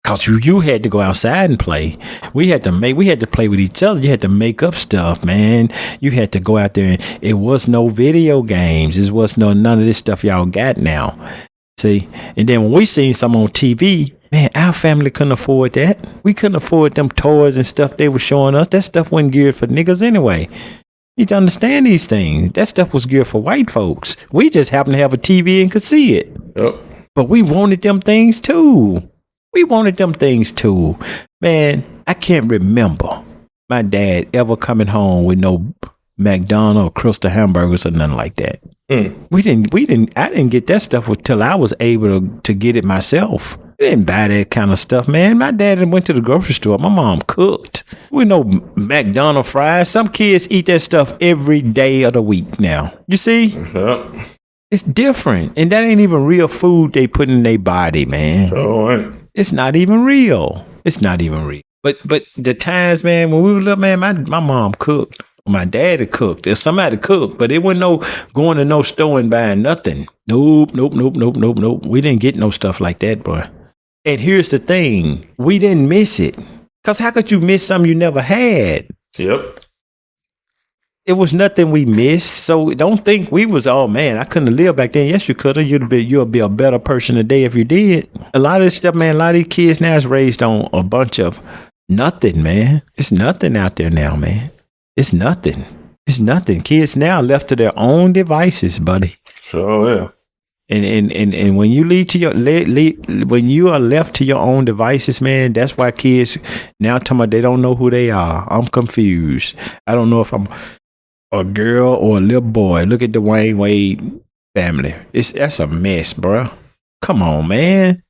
Cause you had to go outside and play. We had to play with each other. You had to make up stuff, man. You had to go out there, and it was no video games. It was none of this stuff y'all got now. See, and then when we seen some on TV, man, our family couldn't afford that. We couldn't afford them toys and stuff they were showing us. That stuff wasn't geared for niggas anyway. You need to understand these things. That stuff was geared for white folks. We just happened to have a TV and could see it. Yep. But we wanted them things too. Man, I can't remember my dad ever coming home with no McDonald's or Crystal hamburgers or nothing like that. I didn't get that stuff until I was able to get it myself. I didn't buy that kind of stuff, man. My dad went to the grocery store. My mom cooked. We no McDonald's fries. Some kids eat that stuff every day of the week now. You see? Yep. It's different. And that ain't even real food they put in their body, man. Sure ain't. It's not even real. But the times, man, when we were little, man, my mom cooked. My dad cooked. There's somebody cooked, but it wasn't no going to no store and buying nothing. Nope. We didn't get no stuff like that, boy. And here's the thing. We didn't miss it. Because how could you miss something you never had? Yep. It was nothing we missed. So don't think we was, oh man, I couldn't have lived back then. Yes, you could have. You'll be a better person today if you did. A lot of this stuff, man, a lot of these kids now is raised on a bunch of nothing, man. It's nothing out there now, man. It's nothing. Kids now left to their own devices, buddy. Sure, yeah. And when you when you are left to your own devices, man, that's why kids now talking about they don't know who they are. I'm confused. I don't know if I'm a girl or a little boy. Look at the Dwayne Wade family. That's a mess, bro. Come on, man.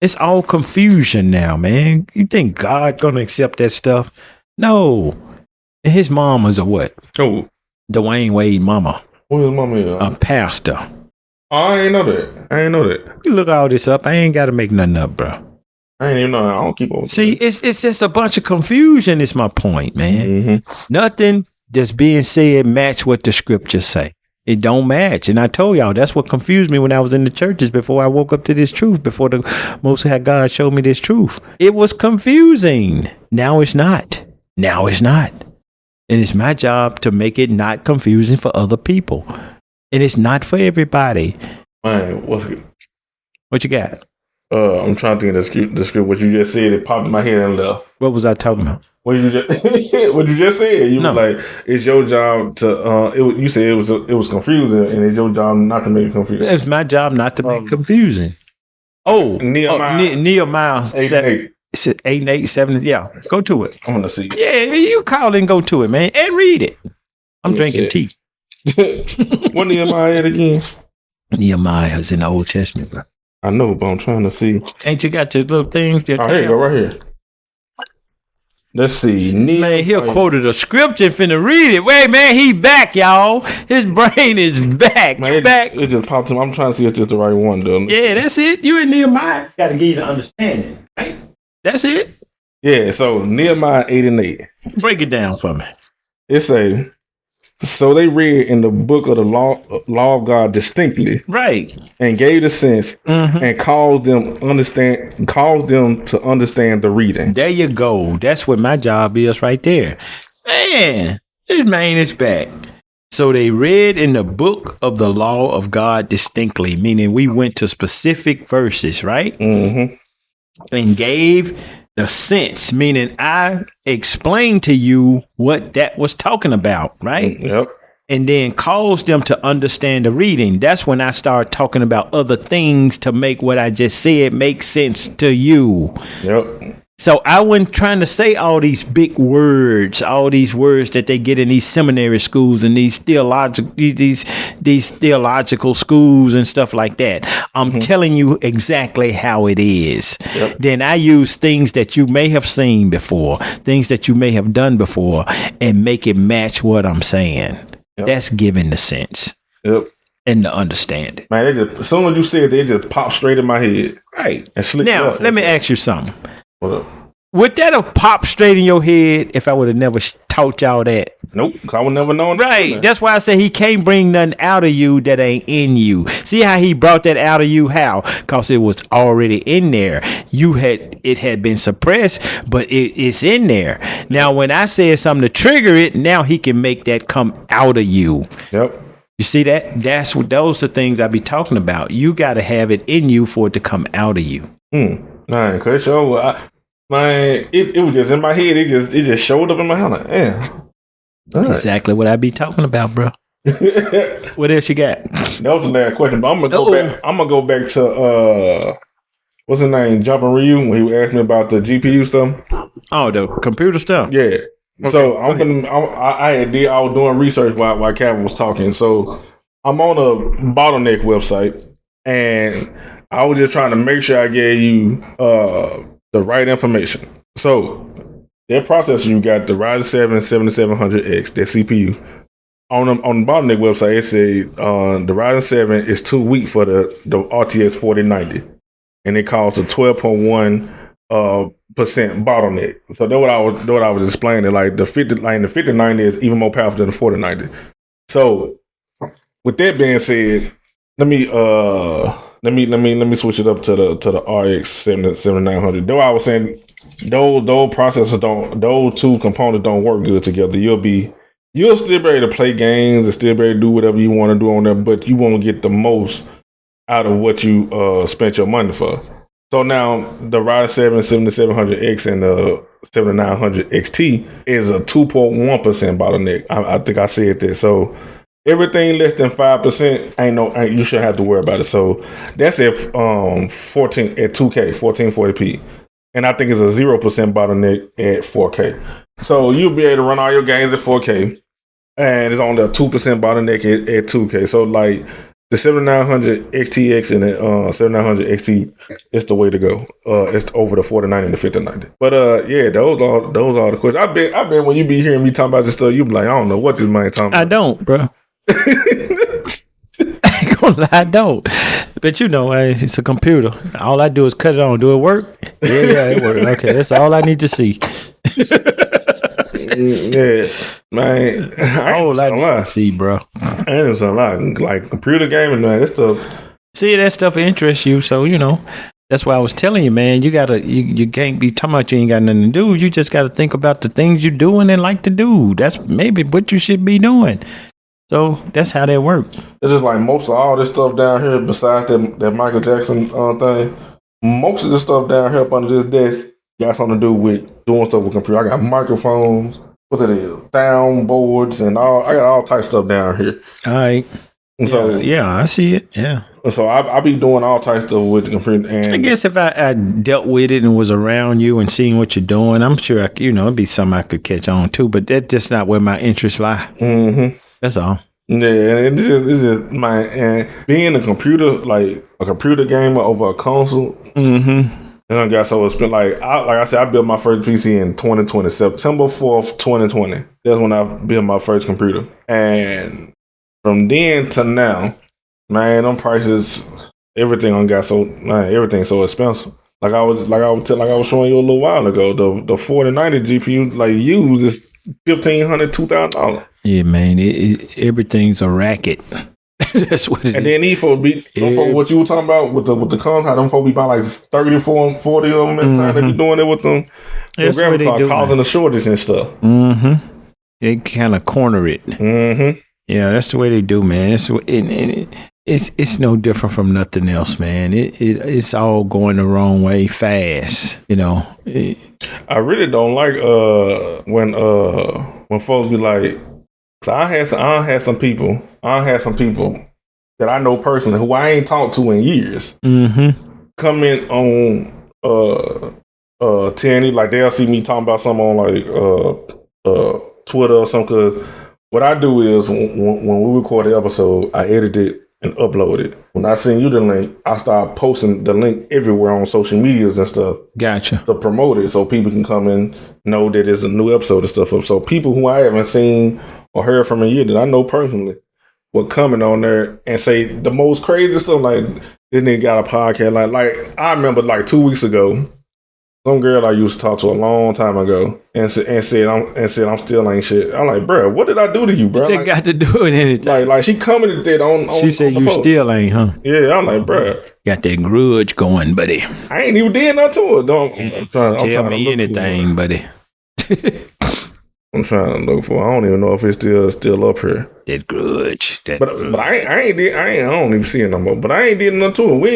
It's all confusion now, man. You think God gonna accept that stuff? No. And his mom was a what? Oh, Dwayne Wade mama. What his mama is? A pastor. Oh, I ain't know that. You look all this up. I ain't got to make nothing up, bro. I ain't even know. I don't keep on. See, it's just a bunch of confusion. Is my point, man. Nothing that's being said match what the scriptures say. It don't match. And I told y'all that's what confused me when I was in the churches before I woke up to this truth. Before the Most High God showed me this truth, it was confusing. Now it's not. And it's my job to make it not confusing for other people. And it's not for everybody. Man, what's good? What you got? I'm trying to think of the script. What you just said, it popped in my head and left. What was I talking about? What you just said. You was like, it's your job to. You said it was confusing, and it's your job not to make it confusing. It's my job not to make it confusing. Oh, Nehemiah 7. It's 8 and 8, 7. Yeah, go to it. I'm gonna see. Yeah, you call and go to it, man, and read it. I'm drinking tea. What Nehemiah at again? Nehemiah is in the Old Testament, bro. I know, but I'm trying to see. Ain't you got your little things? Oh, here you go, right here. Let's see. Man, he'll quoted a scripture finna read it. Wait, man, he back, y'all. His brain is back. Man, back. It just popped him. I'm trying to see if it's the right one, though. Yeah, that's it. You and Nehemiah. Gotta give you the understanding. Right? That's it. Yeah, so Nehemiah 8 and 8. Break it down for me. It's so they read in the book of the law of God distinctly, right, and gave the sense and caused them to understand the reading. There you go. That's what my job is right there. Man, this man is back. So they read in the book of the law of God distinctly, meaning we went to specific verses, right? And gave the sense, meaning I explained to you what that was talking about, right? Yep. And then caused them to understand the reading. That's when I start talking about other things to make what I just said make sense to you. Yep. So I wasn't trying to say all these big words, all these words that they get in these seminary schools and these theological schools and stuff like that. I'm telling you exactly how it is. Yep. Then I use things that you may have seen before, things that you may have done before, and make it match what I'm saying. Yep. That's giving the sense. Yep. And the understanding. Man, as soon as you said it, they just popped straight in my head. Right. And slipped now, let me ask you something. What up? Would that have popped straight in your head if I would have never taught y'all that? Nope, I would never known. Right. That's why I say he can't bring nothing out of you that ain't in you. See how he brought that out of you? How? Because it was already in there. It had been suppressed, but it's in there. Now, when I said something to trigger it, now he can make that come out of you. Yep. You see that? Those are the things I be talking about. You got to have it in you for it to come out of you. Man, cause man, it was just in my head. It just showed up in my head. Like, damn. Exactly what I be talking about, bro. What else you got? That was the last question, but I'm gonna go back. I'm gonna go back to what's his name, Jumpin' Ryu, when he asked me about the GPU stuff. Oh, the computer stuff. Yeah. Okay, so I was doing research while Kevin was talking. So I'm on a bottleneck website, and I was just trying to make sure I gave you the right information. So their processor, you got the Ryzen 7 7700X, their CPU. On the bottleneck website, it says the Ryzen 7 is too weak for the RTX 4090, and it caused a 12.1% bottleneck. So that's what I was explaining. Like the 5090 is even more powerful than the 4090. So with that being said, let me switch it up to the RX 7900. Though I was saying those processors those two components don't work good together. You'll still be able to play games and still be able to do whatever you want to do on there, but you won't get the most out of what you spent your money for. So now the Ryzen 7 7700X and the 7900 XT is a 2.1% bottleneck. I think I said that. So everything less than 5% you shouldn't have to worry about it. So that's at 2K 1440p, and I think it's a 0% bottleneck at 4K. So you'll be able to run all your games at 4K, and it's only a 2% bottleneck at 2K. So like the 7900 XTX and the 7900 XT is the way to go. It's over the 4090 and the 5090. But yeah, those are the questions. I bet when you be hearing me talking about this stuff, you be like, I don't know what this man talking about. I don't, bro. I ain't gonna lie, I don't. But you know, it's a computer. All I do is cut it on. Do it work? Yeah, it works. Okay, that's all I need to see. Yeah, man. All I need to see, bro. I ain't gonna lie. Like computer gaming, man. That stuff. See, that stuff interests you, so you know. That's why I was telling you, man. You can't be talking about you ain't got nothing to do. You just got to think about the things you're doing and like to do. That's maybe what you should be doing. So that's how that works. It's just like most of all this stuff down here, besides that Michael Jackson thing, most of the stuff down here up under this desk got something to do with doing stuff with computer. I got microphones, what it is, sound boards, and all. I got all types of stuff down here. All right. And so yeah, I see it. Yeah. So I be doing all types of stuff with the computer. And I guess if I dealt with it and was around you and seeing what you're doing, I'm sure it'd be something I could catch on to. But that's just not where my interests lie. Mm-hmm. That's all. Yeah, and it's just and being a computer gamer over a console. Mm-hmm. And I got so expensive. Like I said, I built my first PC in 2020, September 4th, 2020. That's when I built my first computer. And from then to now, man, them prices, everything everything's so expensive. Like I was showing you a little while ago, the 4090 GPU like used is $1,500, $2,000. Yeah, man, everything's a racket. That's what it is. And then these folks what you were talking about with the cons, how them folks be buying like 34 and 40 of them at the time. They be doing it with them. That's what they do, causing a shortage and stuff. Mm-hmm. They kind of corner it. Mm-hmm. Yeah, that's the way they do, man. It's no different from nothing else, man. It's all going the wrong way fast, I really don't like when folks be like, so I had some people that I know personally who I ain't talked to in years. Mm-hmm. Come in on TNE, like they'll see me talking about something on like Twitter or something. Cause what I do is when we record the episode, I edit it and upload it. When I send you the link, I start posting the link everywhere on social medias and stuff. Gotcha. To promote it so people can come and know that there's a new episode and stuff. So people who I haven't seen or heard from in a year that I know personally will comment on there and say the most crazy stuff. Like, this nigga got a podcast. Like I remember like 2 weeks ago, some girl I used to talk to a long time ago and said I'm still ain't shit. I'm like, bro, what did I do to you, bro? They got to do it anything. Like she commented that on she said you post. Still ain't, huh? Yeah, I'm like, bro, got that grudge going, buddy. I ain't even did nothing to it. Tell me anything, buddy. I'm trying to look for. I don't even know if it's still up here. That grudge. But I don't even see it no more. But I ain't did nothing to it. We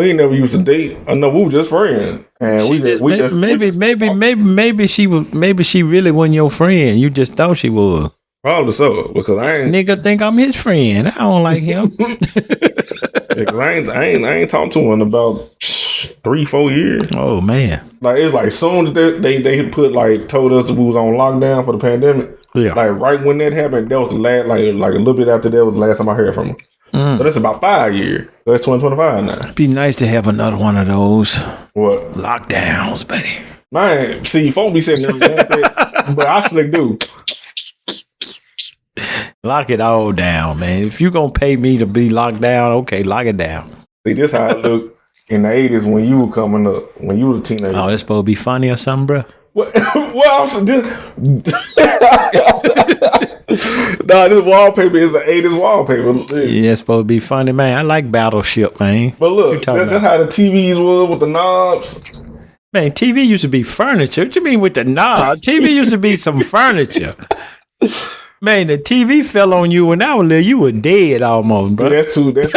ain't never used to date. I know we were just friends. And maybe she really wasn't your friend. You just thought she was. Probably so, because I ain't nigga think I'm his friend. I don't like him. Because I ain't talked to him in about 3-4 years. Oh man! Like it's like soon that they put like told us we was on lockdown for the pandemic. Yeah. Like right when that happened, that was the last like a little bit after that was the last time I heard from him. But that's about 5 years. That's 2025 now. It'd be nice to have another one of those. What? Lockdowns, buddy. Man, see, folks be sitting there, but I slick do. Lock it all down, man. If you gonna pay me to be locked down, okay, lock it down. See, this how it looked in the 80s when you were coming up, when you was a teenager. Oh, that's supposed to be funny or something, bro? This wallpaper is an 80s wallpaper. Yeah, it's supposed to be funny, man. I like Battleship, man. But look, that's how the TVs was with the knobs. Man, TV used to be furniture. What you mean with the knob? TV used to be some furniture. Man, the TV fell on you when I was little. You were dead almost, bro. That's too deep.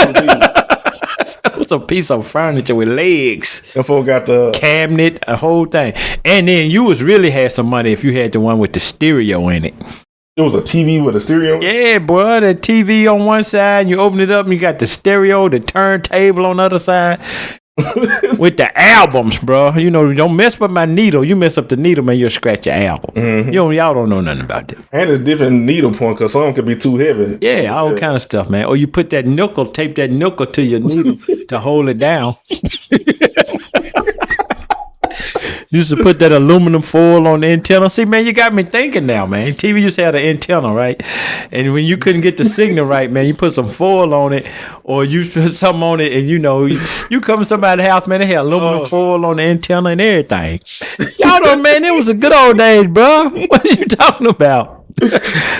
What's a piece of furniture with legs? That fool got the cabinet, a whole thing. And then you really had some money if you had the one with the stereo in it. It was a TV with a stereo? Yeah, boy. The TV on one side, you open it up and you got the stereo, the turntable on the other side. With the albums, bro. Don't mess with my needle. You mess up the needle, man, you'll scratch your album. Mm-hmm. Y'all don't know nothing about that. And it's different needle point because some could be too heavy. Yeah, all kind of stuff, man. Or you put that tape that nickel to your needle to hold it down. Used to put that aluminum foil on the antenna. See, man, you got me thinking now, man. TV used to have the antenna, right? And when you couldn't get the signal right, man, you put some foil on it or you put something on it and, you come to somebody's house, man, they had aluminum foil on the antenna and everything. Y'all know, man, it was a good old days, bro. What are you talking about?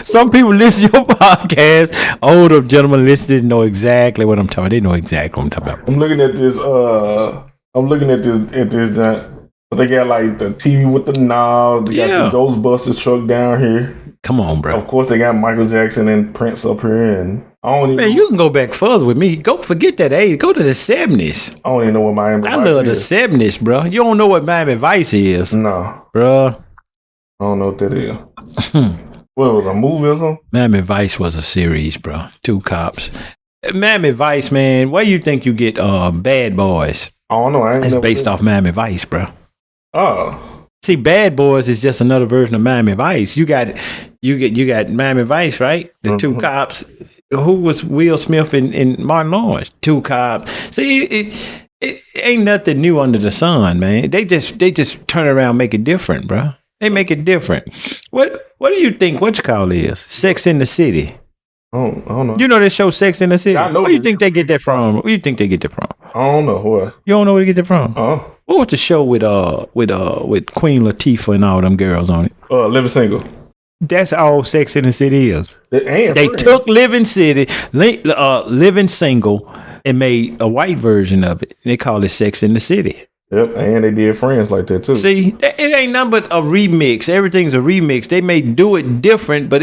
Some people listen to your podcast. Older gentlemen listening know exactly what I'm talking about. They know exactly what I'm talking about. I'm looking at this, So they got like the TV with the knob. They got the Ghostbusters truck down here. Come on, bro. Of course, they got Michael Jackson and Prince up here, and I don't even. Man, you can go back further with me. Go forget that age. Go to the 70s. I don't even know what Miami Vice is. I love the 70s, bro. You don't know what Miami Vice is? No, bro. I don't know what that is. What was it, a movie or something? Miami Vice was a series, bro. 2 cops. Miami Vice, man. Where you think you get Bad Boys? I don't know. It's based off Miami Vice, bro. Oh. See, Bad Boys is just another version of Miami Vice. You got Miami Vice, right? The two cops. Who was Will Smith and Martin Lawrence? Two cops. See, it ain't nothing new under the sun, man. They just turn around and make it different, bro. They make it different. What do you think? What you call is Sex in the City? I don't know. You know this show, Sex in the City. I know. Where do you think they get that from? Where do you think they get that from? I don't know. What? You don't know where they get that from? Oh. What was the show with Queen Latifah and all them girls on it? Living Single. That's all Sex in the City is. They took Living Single, and made a white version of it. They call it Sex in the City. Yep, and they did Friends like that too. See, it ain't nothing but a remix. Everything's a remix. They may do it different, but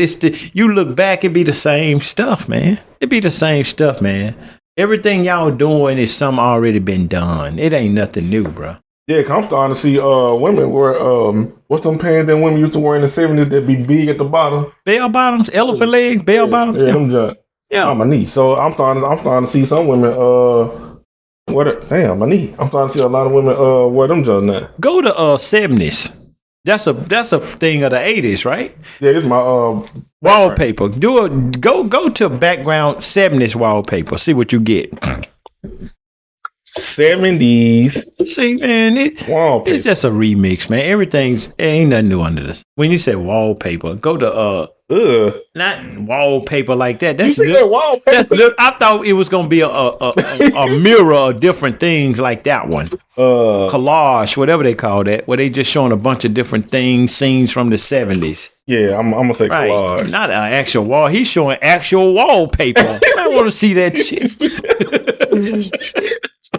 you look back, it be the same stuff, man. It be the same stuff, man. Everything y'all doing is something already been done. It ain't nothing new, bro. Yeah, 'cause I'm starting to see women wear what's them pants that women used to wear in the 70s that be big at the bottom? Bell bottoms, elephant legs, bell bottoms. Yeah, them junk. Yeah, on my knee. So I'm starting to see some women my knee. I'm starting to see a lot of women wear them junk now. Go to 70s. That's a thing of the 80s, right? Yeah, this is my wallpaper. Go to background 70s wallpaper. See what you get. 70s. See, man, it's just a remix, man. Ain't nothing new under this. When you say wallpaper, go to not wallpaper like that. That's you see that wallpaper? I thought it was gonna be a mirror of different things like that one. Collage, whatever they call that, where they just showing a bunch of different scenes from the 70s. Yeah, I'm gonna say collage. Right. Not an actual wall. He's showing actual wallpaper. I want to see that shit.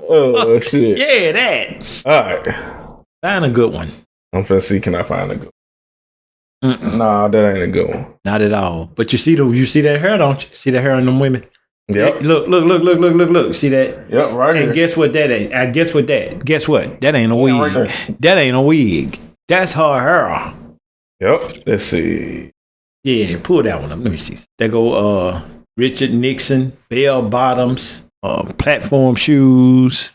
Oh shit. Yeah, that. All right. Find a good one. I'm finna see, can I find a good one? Nah, that ain't a good one. Not at all. But you see that hair, don't you? See that hair on them women? Yep. Look. See that? Yep, right here. And guess what that is? Guess what? That ain't a wig. Right that ain't a wig. That's her hair. Yep. Let's see. Yeah, pull that one up. Let me see. There go Richard Nixon, bell bottoms, platform shoes.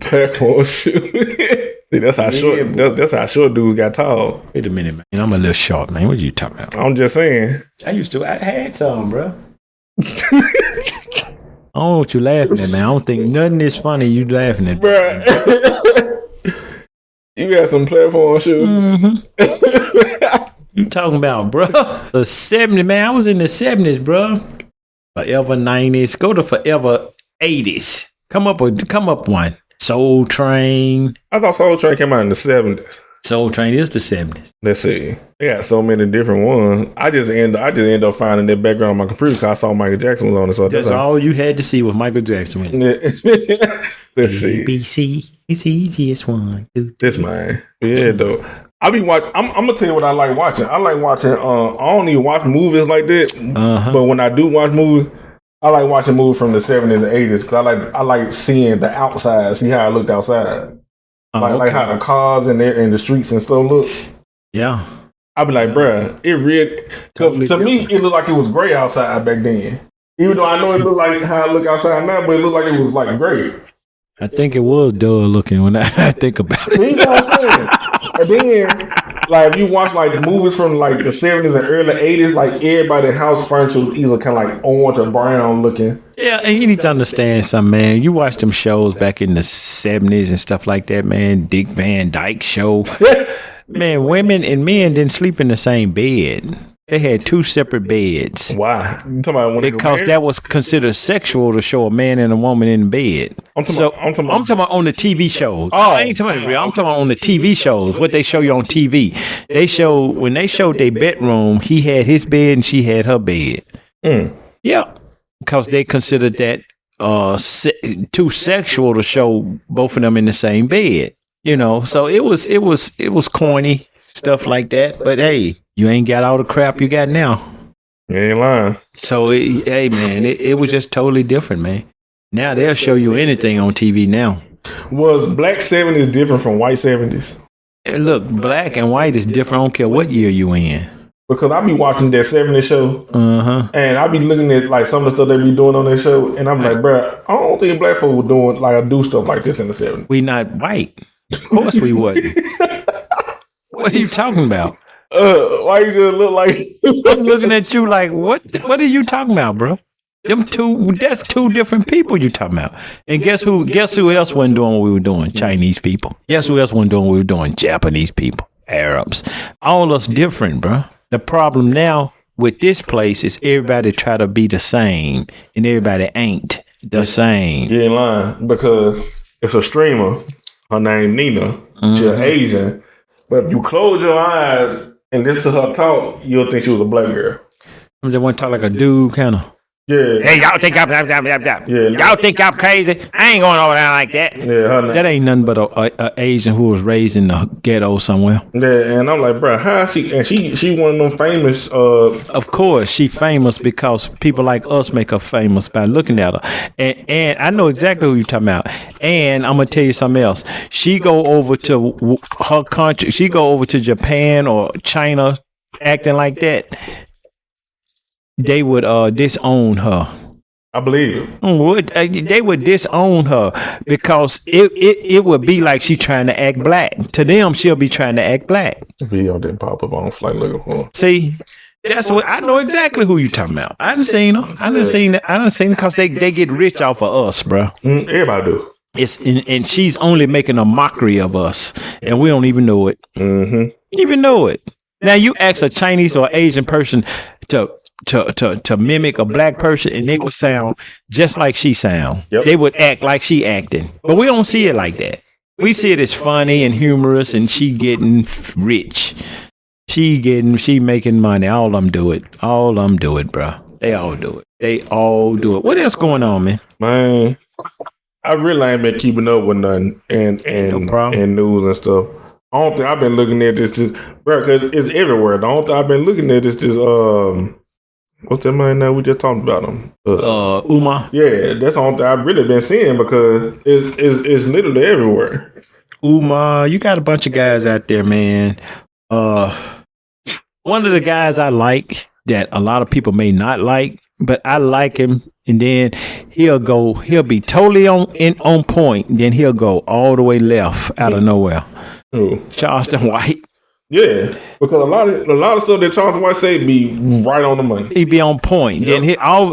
Platform shoes. See, that's how short. That's how short dudes got tall. Wait a minute, man. I'm a little short, man. What are you talking about? I'm just saying. I had some, bro. I don't know what you laughing at, man. I don't think nothing is funny. You laughing at, bro. You got some platform shoes. Mm-hmm. You talking about, bro? The 70s, man. I was in the 70s, bro. Forever 90s. Go to forever 80s. Come up one. Soul Train. I thought Soul Train came out in the 70s. Soul Train is the 70s. Let's see. They got so many different ones. I just end up finding that background on my computer because I saw Michael Jackson was on it. So that's all you had to see with Michael Jackson. Let's see. ABC is the easiest one. This man. Yeah, though. I'm gonna tell you what I like watching. I like watching. I don't even watch movies like that. But when I do watch movies, I like watching movies from the 70s and 80s because I like seeing the outside, see how it looked outside. Like how the cars and the streets and stuff look. Yeah. I be like, bruh, it really, totally to me, it looked like it was gray outside back then. Even though I know it looked like how it look outside now, but it looked like it was like gray. I think it was dull looking when I think about it. You know what I'm saying? And then, like, if you watch like the movies from like the 70s and early 80s, like everybody's house furniture was either kind of like orange or brown looking. Yeah, and you need to understand something, man. You watch them shows back in the 70s and stuff like that, man. Dick Van Dyke show. Man, women and men didn't sleep in the same bed. They had two separate beds. Why? Because that was considered sexual to show a man and a woman in bed. I'm talking about on the TV shows. Oh, I ain't talking about real. I'm talking about on the TV shows. What they show you on TV. When they showed their bedroom, he had his bed and she had her bed. Yeah, because they considered that too sexual to show both of them in the same bed. You know, so it was corny stuff like that. But hey, you ain't got all the crap you got now. You ain't lying. So, hey, man, it was just totally different, man. Now they'll show you anything on TV now. Was black 70s different from white 70s? Look, black and white is different. I don't care what year you in. because I be watching that 70s show, and I be looking at like some of the stuff they be doing on that show, and I'm like, bro, I don't think black folk were doing like do stuff like this in the 70s. We not white. Of course we wouldn't. What are you talking about? Why you just look like? I'm looking at you like, what are you talking about, bro? That's two different people you talking about. And guess who else wasn't doing what we were doing? Chinese people. Guess who else wasn't doing what we were doing? Japanese people, Arabs. All us different, bro. The problem now with this place is everybody try to be the same, and everybody ain't the same. You're in line because it's a streamer. Her name Nina. She's Asian. But if you close your eyes and listen to her talk, you'll think she was a black girl. I just want to talk like a dude, kind of. Yeah. Hey, y'all think I'm y'all think I'm crazy? I ain't going over there like that. Yeah, that ain't nothing but a Asian who was raised in the ghetto somewhere. Yeah, and I'm like, bro, how she? And she one of them famous. Of course, she famous because people like us make her famous by looking at her. And I know exactly who you're talking about. And I'm gonna tell you something else. She go over to her country. She go over to Japan or China, acting like that. They would disown her. I believe it. They would disown her because it would be like she trying to act black. To them, she'll be trying to act black. Video didn't pop up on flight looking for her. See, that's what I know exactly who you talking about. I done seen her. I done seen it because they get rich off of us, bro. Everybody do. And she's only making a mockery of us, and we don't even know it. Even know it. Now you ask a Chinese or Asian person to mimic a black person, and they would sound just like she sound. Yep. They would act like she acting, but we don't see it like that. We see it as funny and humorous, and she getting rich. She making money. All of them do it. Bro. They all do it. What else going on, man? Man, I really ain't been keeping up with nothing and news and stuff. I don't think I've been looking at this, bro, because it's everywhere. The only thing I've been looking at is this, what's that man now? We just talked about him. Umar. Yeah, that's the only thing I've really been seeing because it's literally everywhere. Umar, you got a bunch of guys out there, man. One of the guys I like that a lot of people may not like, but I like him. And then he'll be totally on point. And then he'll go all the way left out of nowhere. Who? Charleston White. Yeah, because a lot of stuff that Charleston White say be right on the money. He be on point. Yep. Then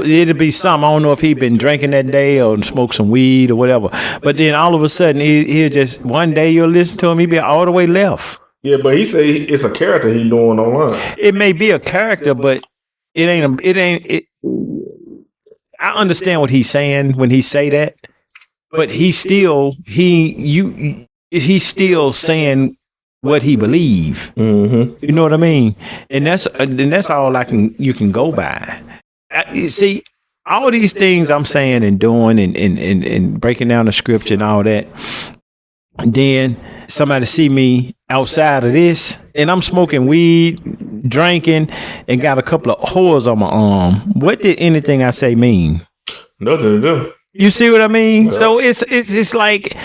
it'll be something. I don't know if he been drinking that day or smoked some weed or whatever. But then all of a sudden he'll just one day you'll listen to him. He be all the way left. Yeah, but he say it's a character he doing online. It may be a character, but it ain't. I understand what he's saying when he say that, but he's still saying what he believe. You know what I mean? And that's all you can go by. You see, all these things I'm saying and doing and breaking down the scripture and all that. And then somebody see me outside of this, and I'm smoking weed, drinking, and got a couple of whores on my arm. What did anything I say mean? Nothing to do. You see what I mean? Yeah. So it's like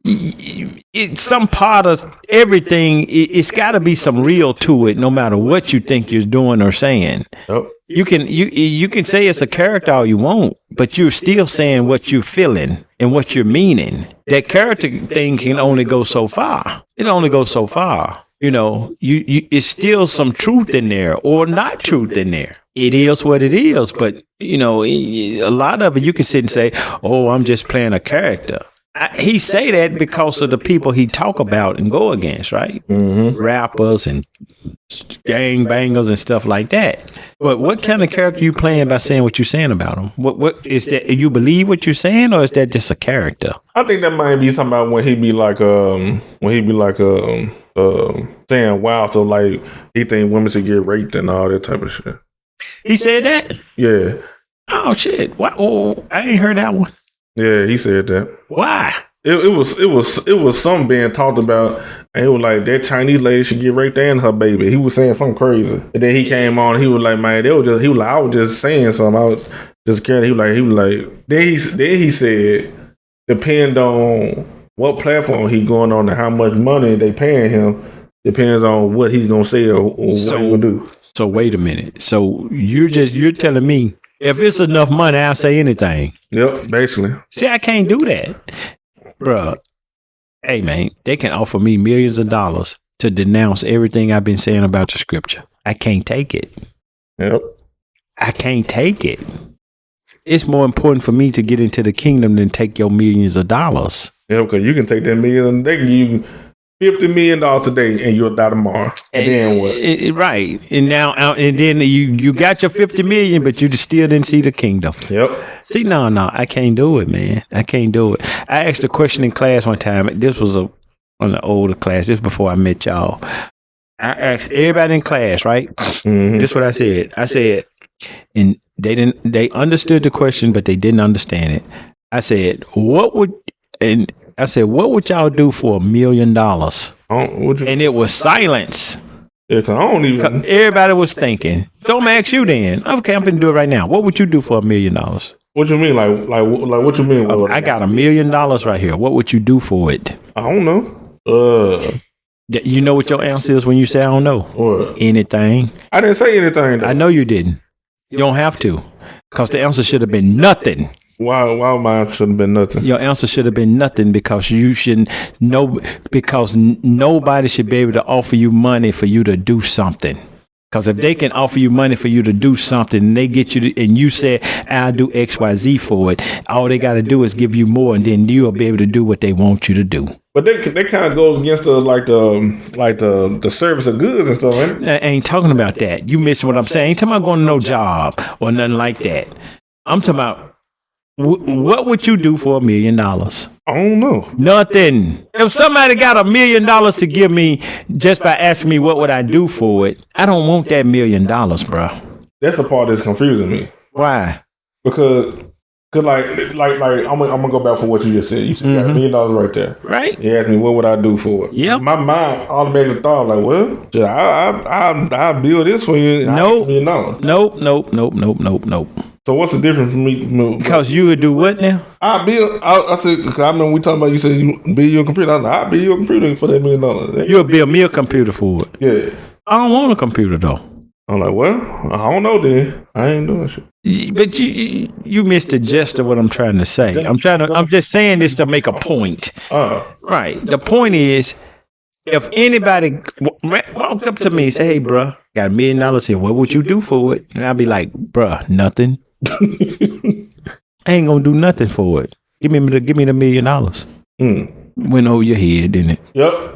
it's some part of everything. It's got to be some real to it, no matter what you think you're doing or saying. Yep. You can say it's a character all you want, but you're still saying what you're feeling and what you're meaning. That character thing can only go so far. It only goes so far. You know, it's still some truth in there or not truth in there. It is what it is, but you know, a lot of it you can sit and say, "Oh, I'm just playing a character." He say that because of the people he talk about and go against, right? Rappers and gang bangers and stuff like that. But what kind of character you playing by saying what you're saying about them? What is that? You believe what you're saying, or is that just a character? I think that might be something about when he be like saying wow, so like he think women should get raped and all that type of shit. He said that? Yeah. Oh shit! What? Oh, I ain't heard that one. Yeah, he said that. Why? It was something being talked about, and it was like that Chinese lady should get raped and her baby. He was saying something crazy, and then he came on. He was like, "Man, I was just saying something. I was just scared." He was like. Then he said, "Depend on what platform he going on and how much money they paying him. Depends on what he's gonna say or what he gonna do." So wait a minute. So you're telling me if it's enough money, I'll say anything. Yep, basically. See, I can't do that, bruh. Hey, man, they can offer me millions of dollars to denounce everything I've been saying about the scripture. I can't take it. Yep. I can't take it. It's more important for me to get into the kingdom than take your millions of dollars. Yeah, because you can take that million, they can give you $50 million today and you'll die tomorrow. And then what? Right. And now, and then you got your 50 million, but you still didn't see the kingdom. Yep. See, no, I can't do it, man. I can't do it. I asked a question in class one time. This was one of the older class. This was before I met y'all. I asked everybody in class, right? Mm-hmm. This is what I said. I said, and they understood the question, but they didn't understand it. I said, what would y'all do for $1 million? And it was silence. Yeah, cause I don't even. Everybody was thinking. So I'm gonna ask you then. Okay, I'm gonna do it right now. What would you do for $1 million? What you mean? Like what you mean? I got $1 million right here. What would you do for it? I don't know. You know what your answer is when you say I don't know? What? Anything. I didn't say anything, though. I know you didn't. You don't have to. Because the answer should have been nothing. Why mine should have been nothing? Your answer should have been nothing because you shouldn't know, because nobody should be able to offer you money for you to do something. Because if they can offer you money for you to do something and they get you to, and you say, I'll do XYZ for it, all they got to do is give you more and then you'll be able to do what they want you to do. But that kind of goes against the service of goods and stuff, ain't it? I ain't talking about that. You missing what I'm saying. I ain't talking about going to no job or nothing like that. I'm talking about what would you do for $1 million? I don't know. Nothing. If somebody got $1 million to give me just by asking me what would I do for it, I don't want that $1 million, bro. That's the part that's confusing me. Why? Because like I'm gonna go back for what you just said. You said you got $1 million right there. Right. You asked me what would I do for it. Yep. My mind automatically thought like, well, I'll build this for you. Nope. Nope. So what's the difference for me? Because you would do what now? I said, because I remember we talking about, you said you build your computer. I was like, I'll build your computer for that $1 million. You'll build me a computer for it. Yeah. I don't want a computer though. I'm like, well, I don't know then. I ain't doing shit. But you missed the gist of what I'm trying to say. I'm just saying this to make a point. Right. The point is, if anybody walked up to me and say, hey, bro, got $1 million here. What would you do for it? And I'd be like, bro, nothing. I ain't gonna do nothing for it. Give me the $1 million. Went over your head, didn't it? Yep.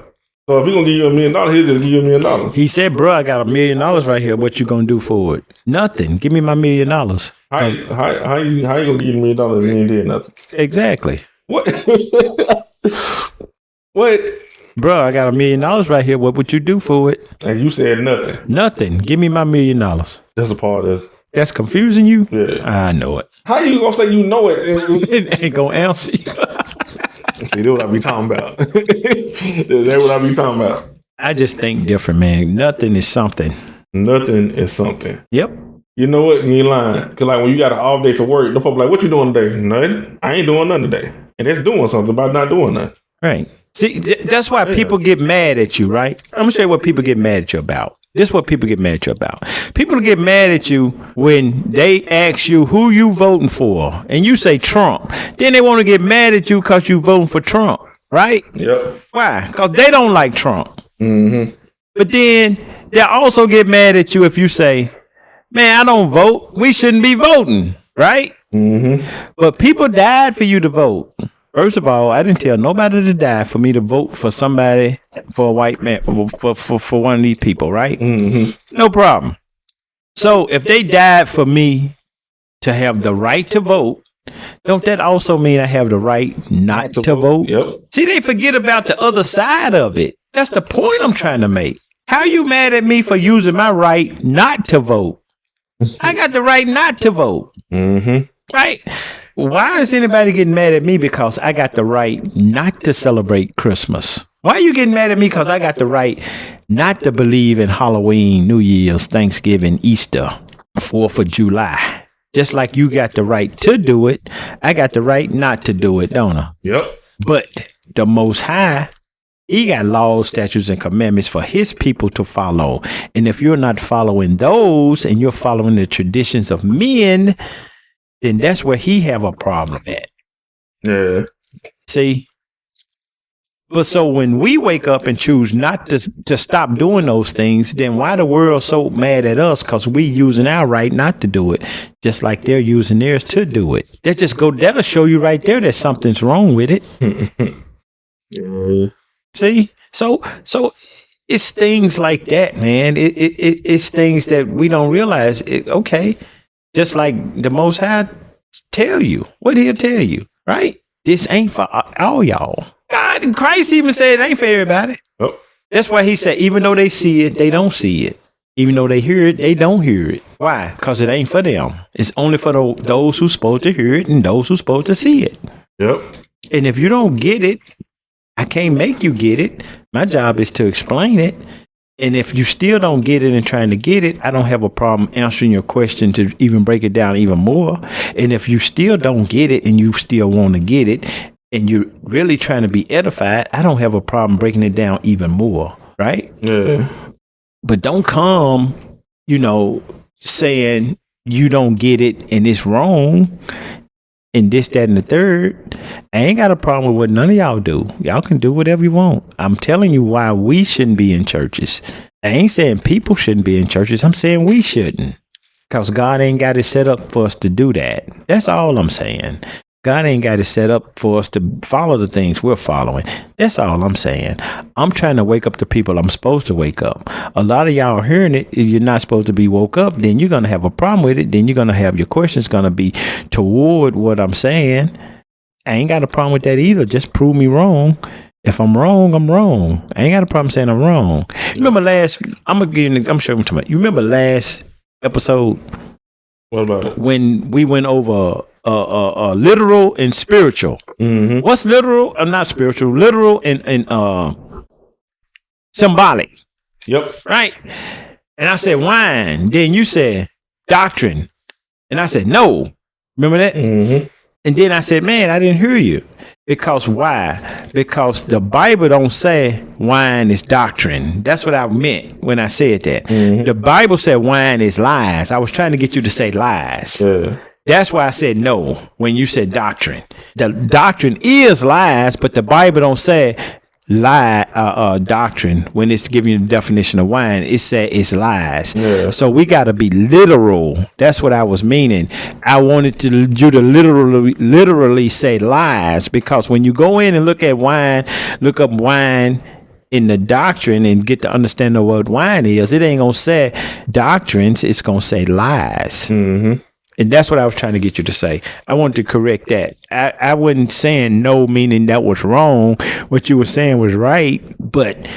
So if he gonna give you $1 million, he'll just give you $1 million. He said, bro, I got $1 million right here. What you gonna do for it? Nothing. Give me my $1 million. How you gonna give you $1 million if you ain't did nothing? Exactly. What? What? Bro, I got $1 million right here. What would you do for it? And you said nothing. Nothing. Give me my $1 million. That's a part of it. That's confusing you? Yeah. I know it. How you gonna say you know it? It ain't gonna answer you. See, that's what I be talking about. That's what I be talking about. I just think different, man. Nothing is something. Nothing is something. Yep. You know what? You ain't lying. Because like when you got an off day for work, the folks like, what you doing today? Nothing. I ain't doing nothing today. And that's doing something about not doing nothing. Right. See, that's why people get mad at you, right? I'm going to show you what people get mad at you about. This is what people get mad at you about. People get mad at you when they ask you who you voting for, and you say Trump. Then they want to get mad at you because you voting for Trump, right? Yep. Why? Because they don't like Trump. Mm-hmm. But then they also get mad at you if you say, man, I don't vote. We shouldn't be voting, right? Mm-hmm. But people died for you to vote. First of all, I didn't tell nobody to die for me to vote for somebody, for a white man, for one of these people, right? Mm-hmm. No problem. So if they died for me to have the right to vote, don't that also mean I have the right not to vote? Yep. See, they forget about the other side of it. That's the point I'm trying to make. How you mad at me for using my right not to vote? I got the right not to vote. Mm-hmm. Right? Why is anybody getting mad at me because I got the right not to celebrate Christmas? Why are you getting mad at me because I got the right not to believe in Halloween, New Year's, Thanksgiving, Easter, 4th of July? Just like you got the right to do it, I got the right not to do it, don't I? Yep. But the Most High, He got laws, statutes, and commandments for his people to follow. And if you're not following those and you're following the traditions of men, then that's where he have a problem at. Yeah. See? But so when we wake up and choose not to stop doing those things, then why the world so mad at us? Because we using our right not to do it, just like they're using theirs to do it. That'll show you right there that something's wrong with it. Yeah. See? So it's things like that, man. It's things that we don't realize. Okay. Just like the Most High tell you what he'll tell you, right? This ain't for all y'all. God, Christ even said it ain't for everybody. Oh. That's why he said, even though they see it, they don't see it. Even though they hear it, they don't hear it. Why? Because it ain't for them. It's only for those who's supposed to hear it and those who's supposed to see it. Yep. And if you don't get it, I can't make you get it. My job is to explain it. And if you still don't get it and trying to get it, I don't have a problem answering your question to even break it down even more. And if you still don't get it and you still want to get it, and you're really trying to be edified, I don't have a problem breaking it down even more, right? Yeah. But don't come, saying you don't get it and it's wrong and this, that, and the third. I ain't got a problem with what none of y'all do. Y'all can do whatever you want. I'm telling you why we shouldn't be in churches. I ain't saying people shouldn't be in churches. I'm saying we shouldn't. Because God ain't got it set up for us to do that. That's all I'm saying. God ain't got it set up for us to follow the things we're following. That's all I'm saying. I'm trying to wake up the people I'm supposed to wake up. A lot of y'all are hearing it. If you're not supposed to be woke up, then you're going to have a problem with it. Then you're going to have your questions going to be toward what I'm saying. I ain't got a problem with that either. Just prove me wrong. If I'm wrong, I'm wrong. I ain't got a problem saying I'm wrong. Remember I'm sure I'm talking about. You remember last episode? What about it? When we went over literal and spiritual. Mm-hmm. What's literal? Not spiritual. Literal and symbolic. Yep. Right. And I said wine. Then you said doctrine. And I said no. Remember that? Mm-hmm. And then I said, man, I didn't hear you. Because why? Because the Bible don't say wine is doctrine. That's what I meant when I said that. Mm-hmm. The Bible said wine is lies. I was trying to get you to say lies. Yeah. That's why I said no when you said doctrine. The doctrine is lies, but the Bible don't say doctrine. When it's giving you the definition of wine, it said it's lies. Yeah. So we got to be literal. That's what I was meaning. I wanted you to literally say lies, because when you go in and look up wine in the doctrine and get to understand what wine is, it ain't gonna say doctrines. It's gonna say lies. Mm-hmm. And that's what I was trying to get you to say. I wanted to correct that. I wasn't saying no, meaning that was wrong. What you were saying was right, but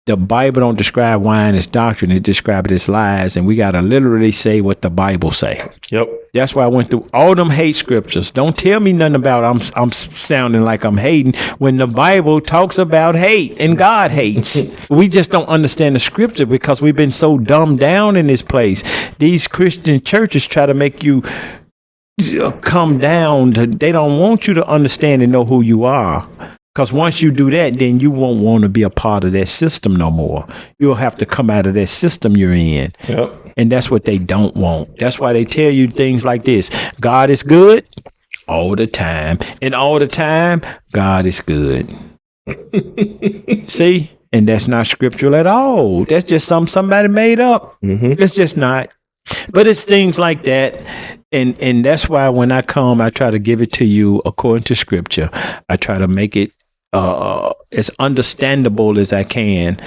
the Bible don't describe wine as doctrine. It describes it as lies, and we got to literally say what the Bible say. Yep. That's why I went through all them hate scriptures. Don't tell me nothing about I'm sounding like I'm hating when the Bible talks about hate and God hates. We just don't understand the scripture because we've been so dumbed down in this place. These Christian churches try to make you come down. They don't want you to understand and know who you are. Because once you do that, then you won't want to be a part of that system no more. You'll have to come out of that system you're in. Yep. And that's what they don't want. That's why they tell you things like this. God is good all the time. And all the time, God is good. See? And that's not scriptural at all. That's just something somebody made up. Mm-hmm. It's just not. But it's things like that. And that's why when I come, I try to give it to you according to scripture. I try to make it as understandable as I can.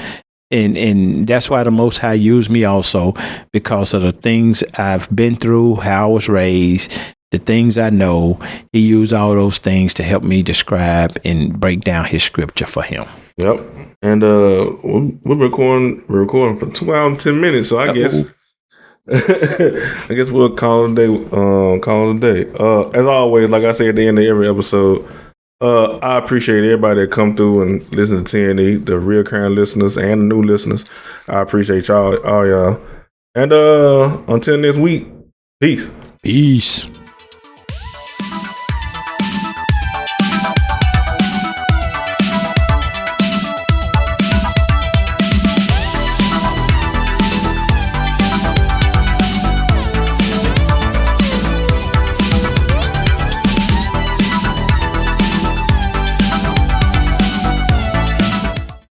And that's why the Most High used me also, because of the things I've been through, how I was raised, the things I know. He used all those things to help me describe and break down his scripture for him. Yep. And we're recording for 2 hours and 10 minutes, so I guess we'll call it a day. As always, like I say at the end of every episode, I appreciate everybody that come through and listen to TNE, the recurring listeners and the new listeners. I appreciate all y'all. And until next week, peace. Peace.